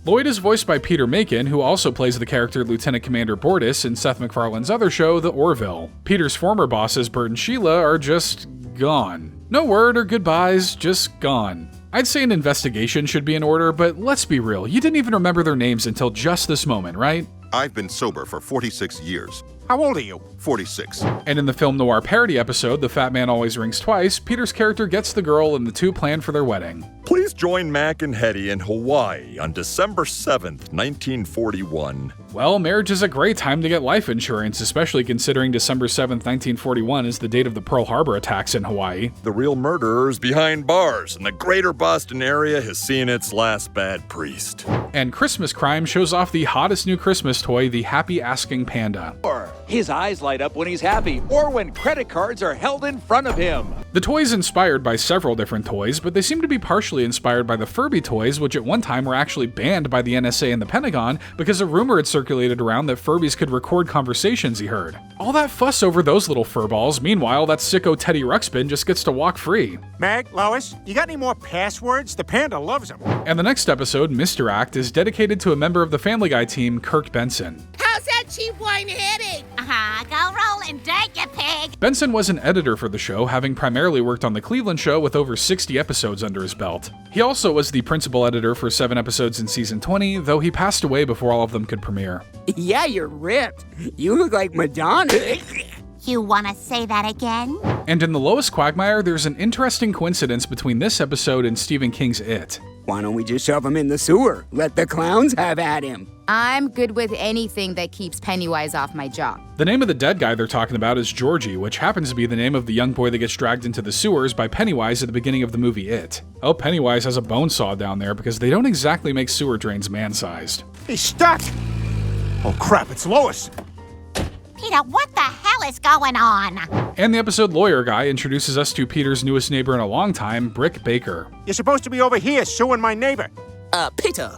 Lloyd is voiced by Peter Macon, who also plays the character Lieutenant Commander Bortus in Seth MacFarlane's other show, The Orville. Peter's former bosses, Bert and Sheila, are just gone. No word or goodbyes, just gone. I'd say an investigation should be in order, but let's be real, you didn't even remember their names until just this moment, right? I've been sober for 46 years. How old are you? 46. And in the film noir parody episode, The Fat Man Always Rings Twice, Peter's character gets the girl and the two plan for their wedding. Please join Mac and Hetty in Hawaii on December 7th, 1941. Well, marriage is a great time to get life insurance, especially considering December 7th, 1941 is the date of the Pearl Harbor attacks in Hawaii. The real murderer's behind bars, and the greater Boston area has seen its last bad priest. And Christmas Crime shows off the hottest new Christmas toy, the Happy Asking Panda. His eyes light up when he's happy, or when credit cards are held in front of him. The toy is inspired by several different toys, but they seem to be partially inspired by the Furby toys, which at one time were actually banned by the NSA and the Pentagon because a rumor had circulated around that Furbies could record conversations he heard. All that fuss over those little furballs, meanwhile that sicko Teddy Ruxpin just gets to walk free. Meg, Lois, you got any more passwords? The panda loves them. And the next episode, Mr. Act, is dedicated to a member of the Family Guy team, Kirk Benson. How's that cheap wine hitting? Go rolling, dang you pig! Benson was an editor for the show, having primarily worked on The Cleveland Show with over 60 episodes under his belt. He also was the principal editor for 7 episodes in season 20, though he passed away before all of them could premiere. Yeah, you're ripped. You look like Madonna. You wanna say that again? And in The Lois Quagmire, there's an interesting coincidence between this episode and Stephen King's It. Why don't we just shove him in the sewer? Let the clowns have at him. I'm good with anything that keeps Pennywise off my job. The name of the dead guy they're talking about is Georgie, which happens to be the name of the young boy that gets dragged into the sewers by Pennywise at the beginning of the movie It. Oh, Pennywise has a bone saw down there because they don't exactly make sewer drains man-sized. He's stuck! Oh crap, it's Lois! Peter, what the hell is going on? And the episode Lawyer Guy introduces us to Peter's newest neighbor in a long time, Brick Baker. You're supposed to be over here suing my neighbor. Peter,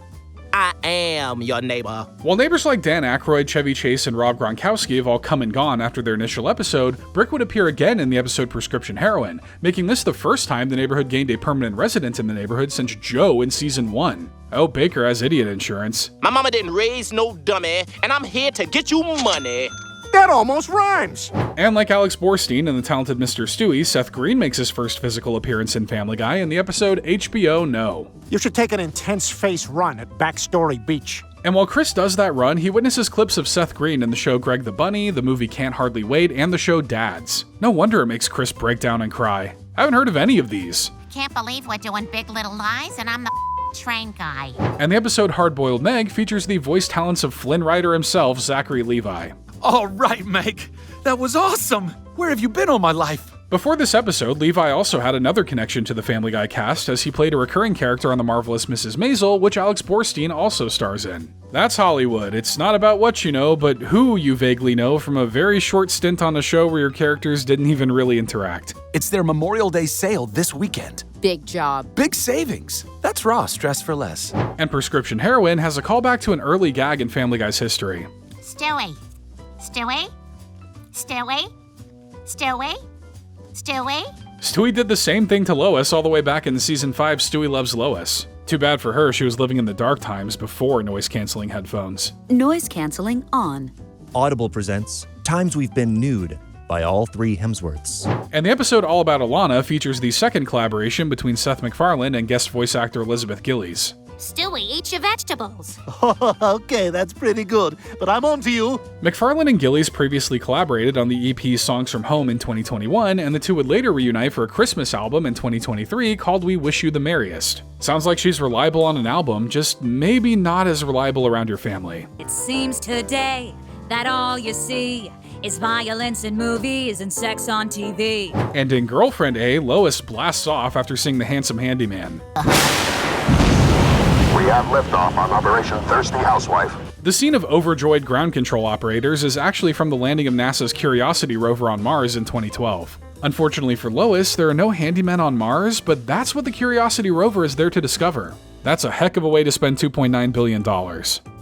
I am your neighbor. While neighbors like Dan Aykroyd, Chevy Chase, and Rob Gronkowski have all come and gone after their initial episode, Brick would appear again in the episode Prescription Heroin, making this the first time the neighborhood gained a permanent resident in the neighborhood since Joe in season 1. Oh, Baker has idiot insurance. My mama didn't raise no dummy, and I'm here to get you money. That almost rhymes! And like Alex Borstein and the talented Mr. Stewie, Seth Green makes his first physical appearance in Family Guy in the episode HBO No. You should take an intense face run at Backstory Beach. And while Chris does that run, he witnesses clips of Seth Green in the show Greg the Bunny, the movie Can't Hardly Wait, and the show Dads. No wonder it makes Chris break down and cry. I haven't heard of any of these. Can't believe we're doing Big Little Lies and I'm the train guy. And the episode Hard Boiled Meg features the voice talents of Flynn Rider himself, Zachary Levi. All right, Meg. That was awesome. Where have you been all my life? Before this episode, Levi also had another connection to the Family Guy cast as he played a recurring character on The Marvelous Mrs. Maisel, which Alex Borstein also stars in. That's Hollywood. It's not about what you know, but who you vaguely know from a very short stint on a show where your characters didn't even really interact. It's their Memorial Day sale this weekend. Big job. Big savings. That's raw stress for less. And Prescription Heroin has a callback to an early gag in Family Guy's history. Stewie. Stewie? Stewie? Stewie? Stewie? Stewie did the same thing to Lois all the way back in season 5 Stewie Loves Lois. Too bad for her, she was living in the dark times before noise-canceling headphones. Noise canceling on. Audible presents Times We've Been Nude by all 3 Hemsworths. And the episode All About Alana features the second collaboration between Seth MacFarlane and guest voice actor Elizabeth Gillies. Stewie, eat your vegetables. Okay, that's pretty good, but I'm on to you. MacFarlane and Gillies previously collaborated on the EP Songs From Home in 2021, and the two would later reunite for a Christmas album in 2023 called We Wish You the Merriest. Sounds like she's reliable on an album, just maybe not as reliable around your family. It seems today that all you see is violence in movies and sex on TV. And in Girlfriend A, Lois blasts off after seeing The Handsome Handyman. We have liftoff on Operation Thirsty Housewife. The scene of overjoyed ground control operators is actually from the landing of NASA's Curiosity rover on Mars in 2012. Unfortunately for Lois, there are no handymen on Mars, but that's what the Curiosity rover is there to discover. That's a heck of a way to spend $2.9 billion.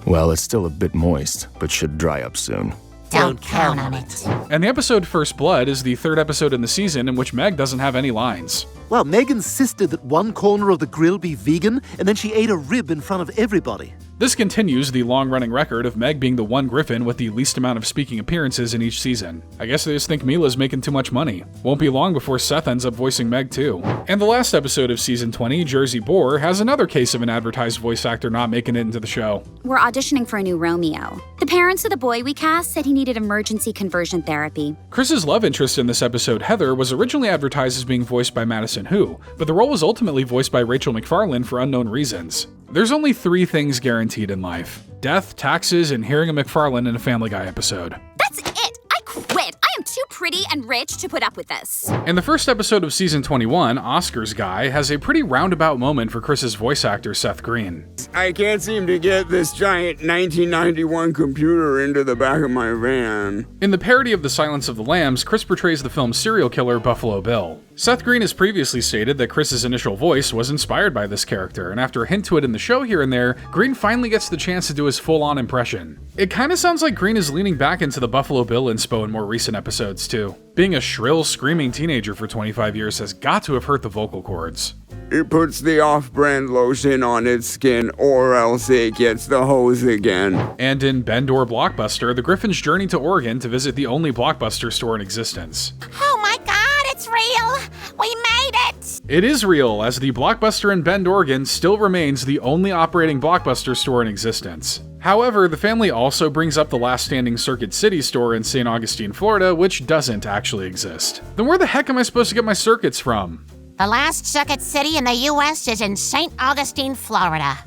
Well, it's still a bit moist, but should dry up soon. Don't count on it. And the episode First Blood is the third episode in the season in which Meg doesn't have any lines. Well, Meg insisted that one corner of the grill be vegan, and then she ate a rib in front of everybody. This continues the long-running record of Meg being the one Griffin with the least amount of speaking appearances in each season. I guess they just think Mila's making too much money. Won't be long before Seth ends up voicing Meg too. And the last episode of season 20, Jersey Boar, has another case of an advertised voice actor not making it into the show. We're auditioning for a new Romeo. The parents of the boy we cast said he needed emergency conversion therapy. Chris's love interest in this episode, Heather, was originally advertised as being voiced by Madison Hu, but the role was ultimately voiced by Rachel McFarlane for unknown reasons. There's only 3 things guaranteed in life: death, taxes, and hearing a McFarlane in a Family Guy episode. That's it! I quit! I am too pretty and rich to put up with this. In the first episode of season 21, Oscar's Guy has a pretty roundabout moment for Chris's voice actor, Seth Green. I can't seem to get this giant 1991 computer into the back of my van. In the parody of The Silence of the Lambs, Chris portrays the film's serial killer, Buffalo Bill. Seth Green has previously stated that Chris's initial voice was inspired by this character, and after a hint to it in the show here and there, Green finally gets the chance to do his full-on impression. It kinda sounds like Green is leaning back into the Buffalo Bill inspo in more recent episodes too. Being a shrill, screaming teenager for 25 years has got to have hurt the vocal cords. It puts the off-brand lotion on its skin, or else it gets the hose again. And in Bendor Blockbuster, the Griffin's journey to Oregon to visit the only Blockbuster store in existence. Oh my god, it's real! We made it! It is real, as the Blockbuster in Bend, Oregon still remains the only operating Blockbuster store in existence. However, the family also brings up the last standing Circuit City store in St. Augustine, Florida, which doesn't actually exist. Then where the heck am I supposed to get my circuits from? The last Circuit City in the US is in St. Augustine, Florida.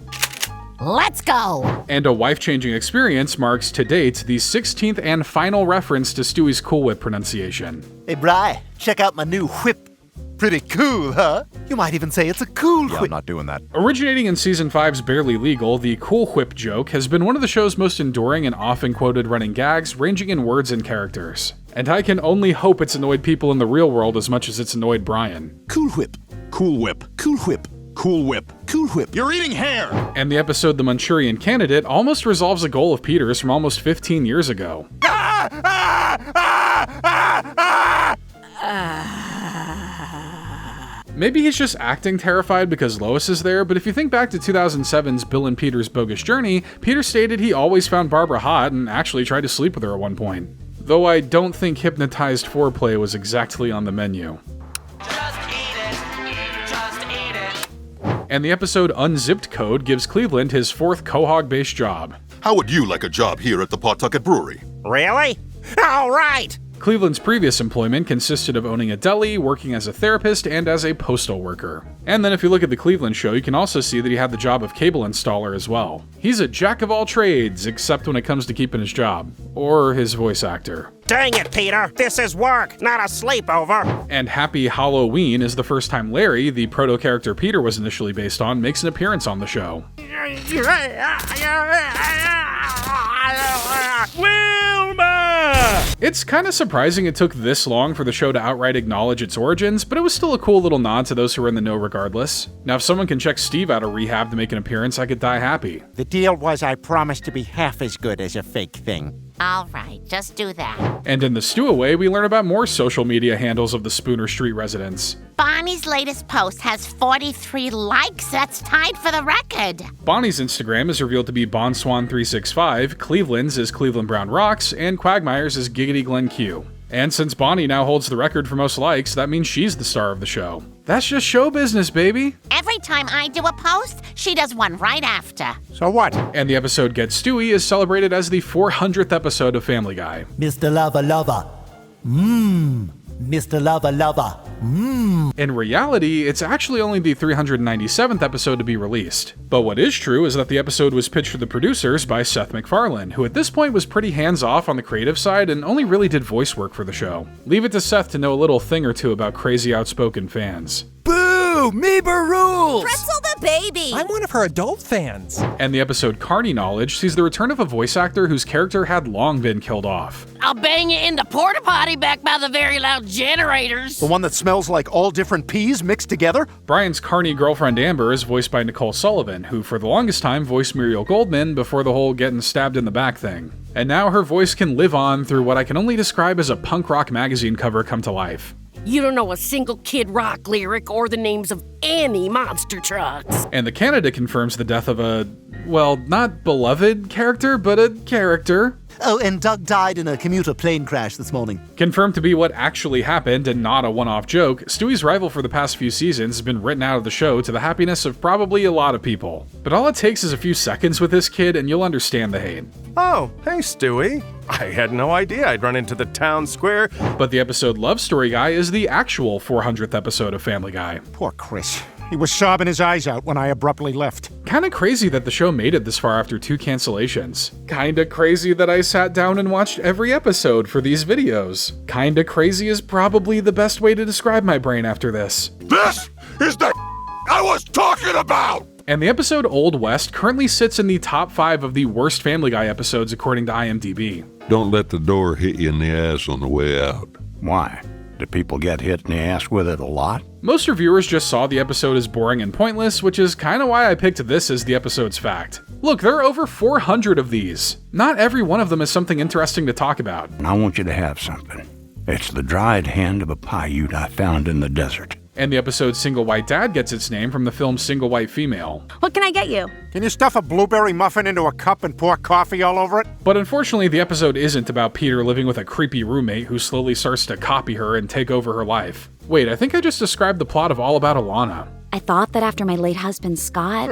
Let's go! And a wife-changing experience marks, to date, the 16th and final reference to Stewie's Cool Whip pronunciation. Hey, Bri, check out my new whip. Pretty cool, huh? You might even say it's a cool whip. I'm not doing that. Originating in Season 5's Barely Legal, the Cool Whip joke has been one of the show's most enduring and often quoted running gags, ranging in words and characters. And I can only hope it's annoyed people in the real world as much as it's annoyed Brian. Cool Whip. Cool Whip. Cool Whip. Cool Whip. Cool Whip. You're eating hair! And the episode The Manchurian Candidate almost resolves a goal of Peter's from almost 15 years ago. Maybe he's just acting terrified because Lois is there, but if you think back to 2007's Bill and Peter's Bogus Journey, Peter stated he always found Barbara hot and actually tried to sleep with her at one point. Though I don't think hypnotized foreplay was exactly on the menu. And the episode Unzipped Code gives Cleveland his 4th Quahog-based job. How would you like a job here at the Pawtucket Brewery? Really? All right! Cleveland's previous employment consisted of owning a deli, working as a therapist, and as a postal worker. And then if you look at the Cleveland show, you can also see that he had the job of cable installer as well. He's a jack of all trades, except when it comes to keeping his job. Or his voice actor. Dang it, Peter! This is work, not a sleepover! And Happy Halloween is the first time Larry, the proto-character Peter was initially based on, makes an appearance on the show. Wilma! It's kinda surprising it took this long for the show to outright acknowledge its origins, but it was still a cool little nod to those who were in the know regardless. Now if someone can check Steve out of rehab to make an appearance, I could die happy. The deal was I promised to be half as good as a fake thing. All right, just do that. And in the Stew Away, we learn about more social media handles of the Spooner Street residents. Bonnie's latest post has 43 likes. That's tied for the record. Bonnie's Instagram is revealed to be BonSwan365, Cleveland's is Cleveland Brown Rocks, and Quagmire's is Giggity Glen Q. And since Bonnie now holds the record for most likes, that means she's the star of the show. That's just show business, baby. Every time I do a post, she does one right after. So what? And the episode Get Stewie is celebrated as the 400th episode of Family Guy. Mr. Lover Lover. Mr. Lover Lover. In reality, it's actually only the 397th episode to be released. But what is true is that the episode was pitched to the producers by Seth MacFarlane, who at this point was pretty hands-off on the creative side and only really did voice work for the show. Leave it to Seth to know a little thing or two about crazy outspoken fans. Boo! Meeber rules! Pretzel the baby! I'm one of her adult fans. And the episode Carney Knowledge sees the return of a voice actor whose character had long been killed off. I'll bang you in the porta potty back by the very loud generators. The one that smells like all different peas mixed together? Brian's Carney girlfriend Amber is voiced by Nicole Sullivan, who for the longest time voiced Muriel Goldman before the whole getting stabbed in the back thing. And now her voice can live on through what I can only describe as a punk rock magazine cover come to life. You don't know a single Kid Rock lyric or the names of any monster trucks. And the candidate confirms the death of a, well, not beloved character, but a character. Oh, and Doug died in a commuter plane crash this morning. Confirmed to be what actually happened and not a one-off joke, Stewie's rival for the past few seasons has been written out of the show to the happiness of probably a lot of people. But all it takes is a few seconds with this kid and you'll understand the hate. Oh, hey Stewie. I had no idea I'd run into the town square. But the episode Love Story Guy is the actual 400th episode of Family Guy. Poor Chris. He was sobbing his eyes out when I abruptly left. Kinda crazy that the show made it this far after 2 cancellations. Kinda crazy that I sat down and watched every episode for these videos. Kinda crazy is probably the best way to describe my brain after this. This is the I was talking about! And the episode Old West currently sits in the top 5 of the worst Family Guy episodes according to IMDb. Don't let the door hit you in the ass on the way out. Why? Do people get hit in the ass with it a lot? Most reviewers just saw the episode as boring and pointless, which is kinda why I picked this as the episode's fact. Look, there are over 400 of these. Not every one of them is something interesting to talk about. I want you to have something. It's the dried hand of a Paiute I found in the desert. And the episode Single White Dad gets its name from the film Single White Female. What can I get you? Can you stuff a blueberry muffin into a cup and pour coffee all over it? But unfortunately, the episode isn't about Peter living with a creepy roommate who slowly starts to copy her and take over her life. Wait, I think I just described the plot of All About Alana. I thought that after my late husband Scott...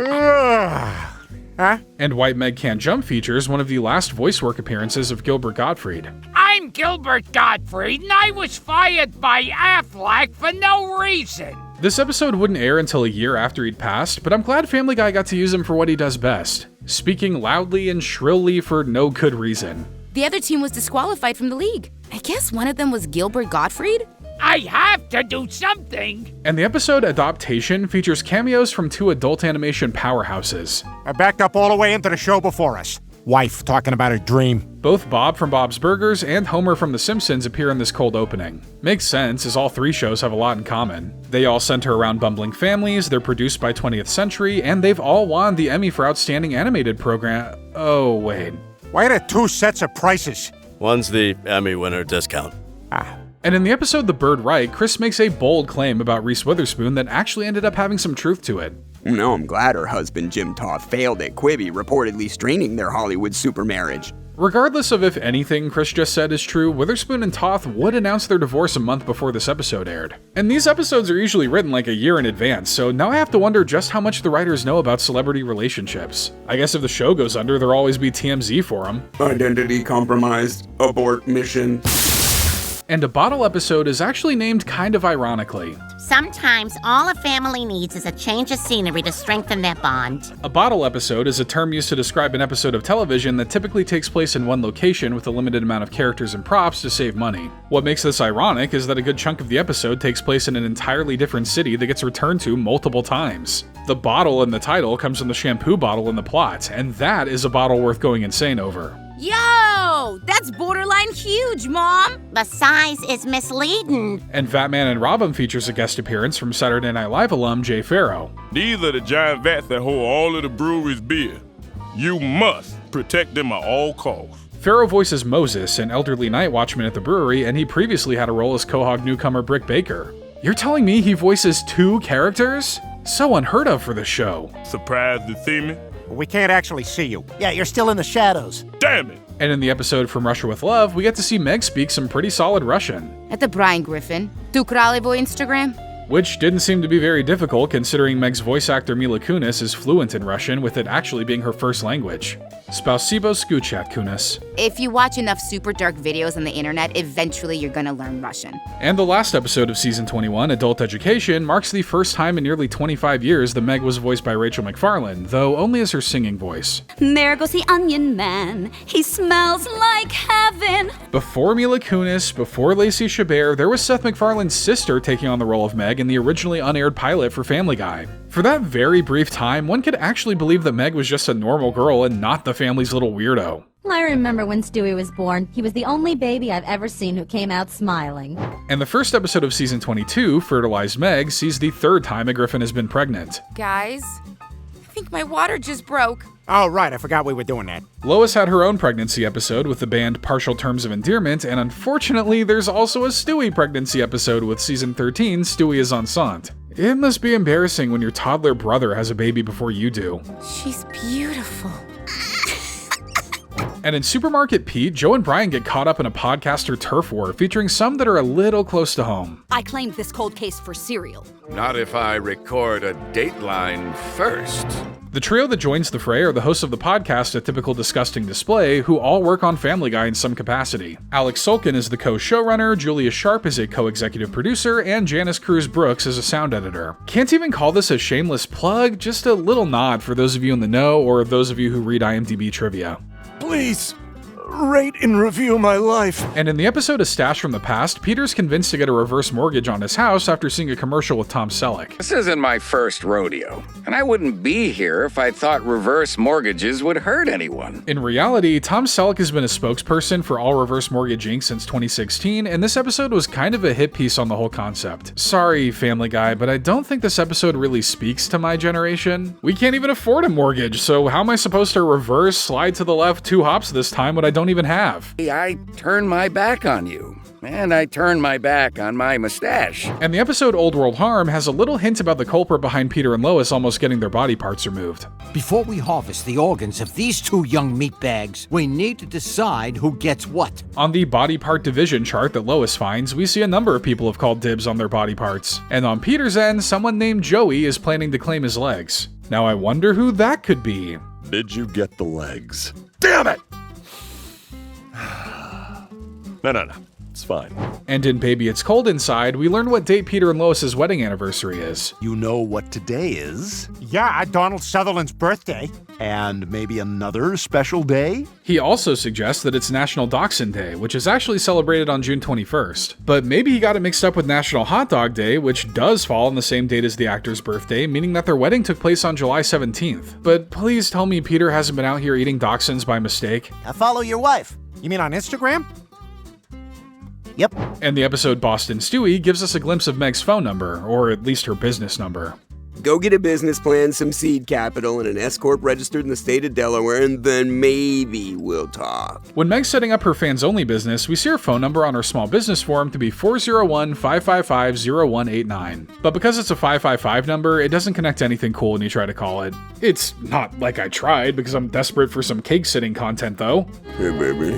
Huh? And White Meg Can't Jump features one of the last voice work appearances of Gilbert Gottfried. I'm Gilbert Gottfried, and I was fired by Affleck for no reason. This episode wouldn't air until a year after he'd passed, but I'm glad Family Guy got to use him for what he does best, speaking loudly and shrilly for no good reason. The other team was disqualified from the league. I guess one of them was Gilbert Gottfried? I have to do something. And the episode Adoptation features cameos from 2 adult animation powerhouses. I backed up all the way into the show before us. Wife talking about her dream. Both Bob from Bob's Burgers and Homer from The Simpsons appear in this cold opening. Makes sense, as all 3 shows have a lot in common. They all center around bumbling families, they're produced by 20th Century, and they've all won the Emmy for Outstanding Animated Program. Oh, wait. Why are there 2 sets of prices? One's the Emmy winner discount. And in the episode The Bird Right, Chris makes a bold claim about Reese Witherspoon that actually ended up having some truth to it. No, I'm glad her husband Jim Toth failed at Quibi, reportedly straining their Hollywood super marriage. Regardless of if anything Chris just said is true, Witherspoon and Toth would announce their divorce a month before this episode aired. And these episodes are usually written like a year in advance, so now I have to wonder just how much the writers know about celebrity relationships. I guess if the show goes under, there'll always be TMZ for them. Identity compromised, abort mission. And a bottle episode is actually named kind of ironically. Sometimes all a family needs is a change of scenery to strengthen their bond. A bottle episode is a term used to describe an episode of television that typically takes place in one location with a limited amount of characters and props to save money. What makes this ironic is that a good chunk of the episode takes place in an entirely different city that gets returned to multiple times. The bottle in the title comes from the shampoo bottle in the plot, and that is a bottle worth going insane over. Yo! That's borderline huge, Mom! The size is misleading. And Vatman and Robin features a guest appearance from Saturday Night Live alum Jay Farrow. These are the giant vats that hold all of the brewery's beer. You must protect them at all costs. Farrow voices Moses, an elderly night watchman at the brewery, and he previously had a role as Quahog newcomer Brick Baker. You're telling me he voices 2 characters? So unheard of for the show. Surprised to see me? We can't actually see you. Yeah, you're still in the shadows. Damn it! And in the episode From Russia with Love, we get to see Meg speak some pretty solid Russian. At the Brian Griffin. Tu Kralevo Instagram? Which didn't seem to be very difficult considering Meg's voice actor Mila Kunis is fluent in Russian, with it actually being her first language. Spasibo skuchat, Kunis. If you watch enough super dark videos on the internet, eventually you're gonna learn Russian. And the last episode of Season 21, Adult Education, marks the first time in nearly 25 years that Meg was voiced by Rachel McFarlane, though only as her singing voice. There goes the Onion Man. He smells like heaven. Before Mila Kunis, before Lacey Chabert, there was Seth MacFarlane's sister taking on the role of Meg in the originally unaired pilot for Family Guy. For that very brief time, one could actually believe that Meg was just a normal girl and not the family's little weirdo. I remember when Stewie was born. He was the only baby I've ever seen who came out smiling. And the first episode of Season 22, Fertilized Meg, sees the 3rd time a griffin has been pregnant. Guys, I think my water just broke. Oh, right, I forgot we were doing that. Lois had her own pregnancy episode with the band Partial Terms of Endearment, and unfortunately, there's also a Stewie pregnancy episode with season 13, Stewie is enceinte. It must be embarrassing when your toddler brother has a baby before you do. She's beautiful. And in Supermarket Pete, Joe and Brian get caught up in a podcaster turf war featuring some that are a little close to home. I claimed this cold case for cereal. Not if I record a Dateline first. The trio that joins the fray are the hosts of the podcast A Typical Disgusting Display, who all work on Family Guy in some capacity. Alex Sulkin is the co-showrunner, Julia Sharp is a co-executive producer, and Janice Cruz Brooks is a sound editor. Can't even call this a shameless plug, just a little nod for those of you in the know or those of you who read IMDb trivia. Please, rate and review my life. And in the episode A Stash from the Past, Peter's convinced to get a reverse mortgage on his house after seeing a commercial with Tom Selleck. This isn't my first rodeo, and I wouldn't be here if I thought reverse mortgages would hurt anyone. In reality, Tom Selleck has been a spokesperson for All Reverse Mortgage Inc. since 2016, and this episode was kind of a hit piece on the whole concept. Sorry, Family Guy, but I don't think this episode really speaks to my generation. We can't even afford a mortgage, so how am I supposed to reverse, slide to the left 2 hops this time when I don't even have? I turned my back on you, and I turned my back on my mustache. And the episode Old World Harm has a little hint about the culprit behind Peter and Lois almost getting their body parts removed. Before we harvest the organs of these 2 young meatbags, we need to decide who gets what. On the body part division chart that Lois finds, we see a number of people have called dibs on their body parts. And on Peter's end, someone named Joey is planning to claim his legs. Now I wonder who that could be. Did you get the legs? Damn it! No. It's fine. And in Baby It's Cold Inside, we learn what date Peter and Lois's wedding anniversary is. You know what today is? Yeah, Donald Sutherland's birthday. And maybe another special day? He also suggests that it's National Dachshund Day, which is actually celebrated on June 21st. But maybe he got it mixed up with National Hot Dog Day, which does fall on the same date as the actor's birthday, meaning that their wedding took place on July 17th. But please tell me Peter hasn't been out here eating dachshunds by mistake. I follow your wife. You mean on Instagram? Yep. And the episode Boston Stewie gives us a glimpse of Meg's phone number, or at least her business number. Go get a business plan, some seed capital, and an S-Corp registered in the state of Delaware, and then maybe we'll talk. When Meg's setting up her fans-only business, we see her phone number on her small business form to be 401-555-0189. But because it's a 555 number, it doesn't connect to anything cool when you try to call it. It's not like I tried, because I'm desperate for some cake-sitting content, though. Hey, baby.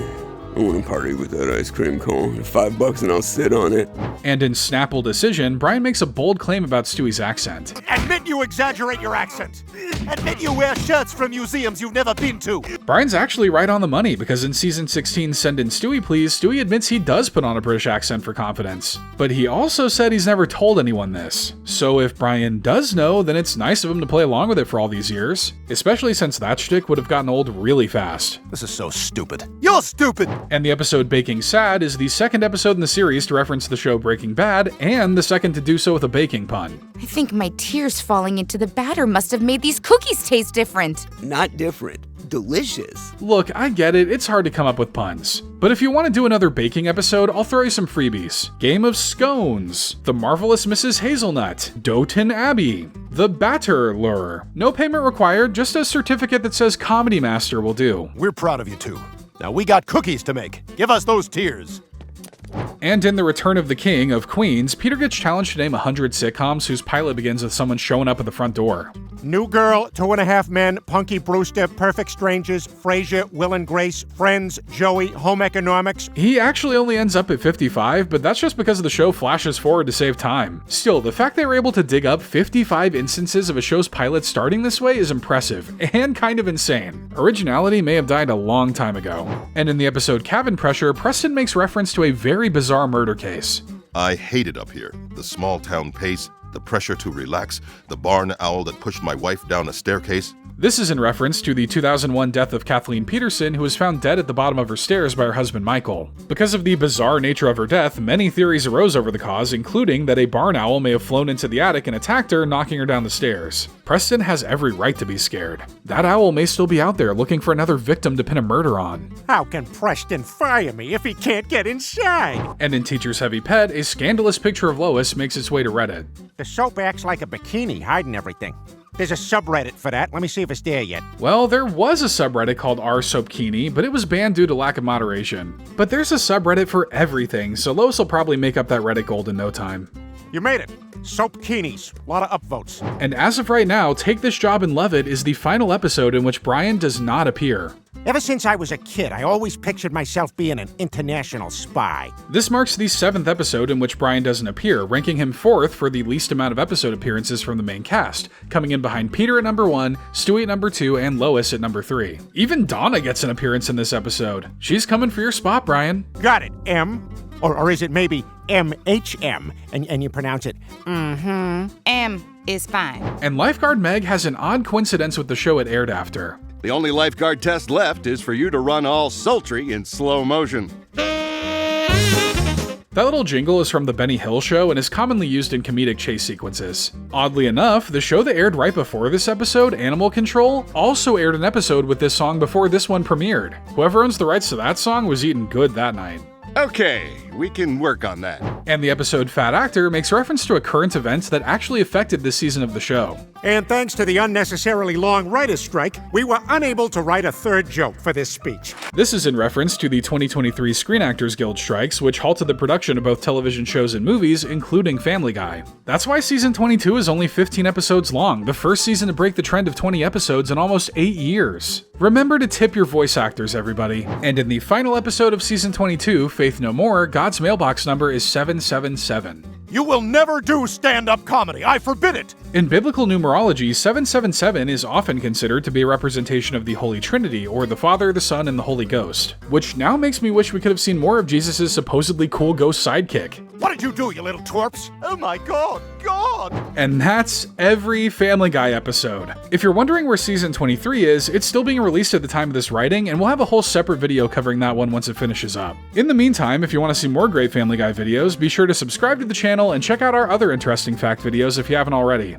I want to party with that ice cream cone. $5 and I'll sit on it. And in Snapple Decision, Brian makes a bold claim about Stewie's accent. Admit you exaggerate your accent. Admit you wear shirts from museums you've never been to. Brian's actually right on the money, because in season 16, Send In Stewie Please, Stewie admits he does put on a British accent for confidence. But he also said he's never told anyone this. So if Brian does know, then it's nice of him to play along with it for all these years. Especially since that shtick would have gotten old really fast. This is so stupid. You're stupid! And the episode Baking Sad is the second episode in the series to reference the show Breaking Bad, and the second to do so with a baking pun. I think my tears falling into the batter must have made these cookies taste different. Not different. Delicious. Look, I get it, it's hard to come up with puns. But if you want to do another baking episode, I'll throw you some freebies. Game of Scones, The Marvelous Mrs. Hazelnut, Downton Abbey, The Batter Lure. No payment required, just a certificate that says Comedy Master will do. We're proud of you two. Now we got cookies to make. Give us those tears. And in The Return of the King of Queens, Peter gets challenged to name 100 sitcoms whose pilot begins with someone showing up at the front door. New Girl, 2.5 Men, Punky Brewster, Perfect Strangers, Frasier, Will and Grace, Friends, Joey, Home Economics. He actually only ends up at 55, but that's just because the show flashes forward to save time. Still, the fact they were able to dig up 55 instances of a show's pilot starting this way is impressive, and kind of insane. Originality may have died a long time ago. And in the episode Cabin Pressure, Preston makes reference to a very bizarre murder case. I hate it up here. The small town pace, the pressure to relax, the barn owl that pushed my wife down a staircase. This is in reference to the 2001 death of Kathleen Peterson, who was found dead at the bottom of her stairs by her husband Michael. Because of the bizarre nature of her death, many theories arose over the cause, including that a barn owl may have flown into the attic and attacked her, knocking her down the stairs. Preston has every right to be scared. That owl may still be out there looking for another victim to pin a murder on. How can Preston fire me if he can't get inside? And in Teacher's Heavy Pet, a scandalous picture of Lois makes its way to Reddit. The soap acts like a bikini, hiding everything. There's a subreddit for that. Let me see if it's there yet. Well, there was a subreddit called r/Soapkini, but it was banned due to lack of moderation. But there's a subreddit for everything, so Lois will probably make up that Reddit gold in no time. You made it. Soapkinis. A lot of upvotes. And as of right now, Take This Job and Love It is the final episode in which Brian does not appear. Ever since I was a kid, I always pictured myself being an international spy. This marks the 7th episode in which Brian doesn't appear, ranking him 4th for the least amount of episode appearances from the main cast, coming in behind Peter at number 1, Stewie at number 2, and Lois at number 3. Even Donna gets an appearance in this episode. She's coming for your spot, Brian. Got it, M. Or is it maybe MHM, and you pronounce it M is fine. And Lifeguard Meg has an odd coincidence with the show it aired after. The only lifeguard test left is for you to run all sultry in slow motion. That little jingle is from The Benny Hill Show and is commonly used in comedic chase sequences. Oddly enough, the show that aired right before this episode, Animal Control, also aired an episode with this song before this one premiered. Whoever owns the rights to that song was eating good that night. Okay, we can work on that. And the episode Fat Actor makes reference to a current event that actually affected this season of the show. And thanks to the unnecessarily long writer's strike, we were unable to write a third joke for this speech. This is in reference to the 2023 Screen Actors Guild strikes, which halted the production of both television shows and movies, including Family Guy. That's why season 22 is only 15 episodes long, the first season to break the trend of 20 episodes in almost 8 years. Remember to tip your voice actors, everybody. And in the final episode of season 22, Faith No More, God's mailbox number is 777. You will never do stand-up comedy. I forbid it. In biblical numerology, 777 is often considered to be a representation of the Holy Trinity, or the Father, the Son, and the Holy Ghost. Which now makes me wish we could have seen more of Jesus' supposedly cool ghost sidekick. What did you do, you little twerps? Oh my God, God! And that's every Family Guy episode. If you're wondering where season 23 is, it's still being released at the time of this writing, and we'll have a whole separate video covering that one once it finishes up. In the meantime, if you want to see more great Family Guy videos, be sure to subscribe to the channel and check out our other interesting fact videos if you haven't already.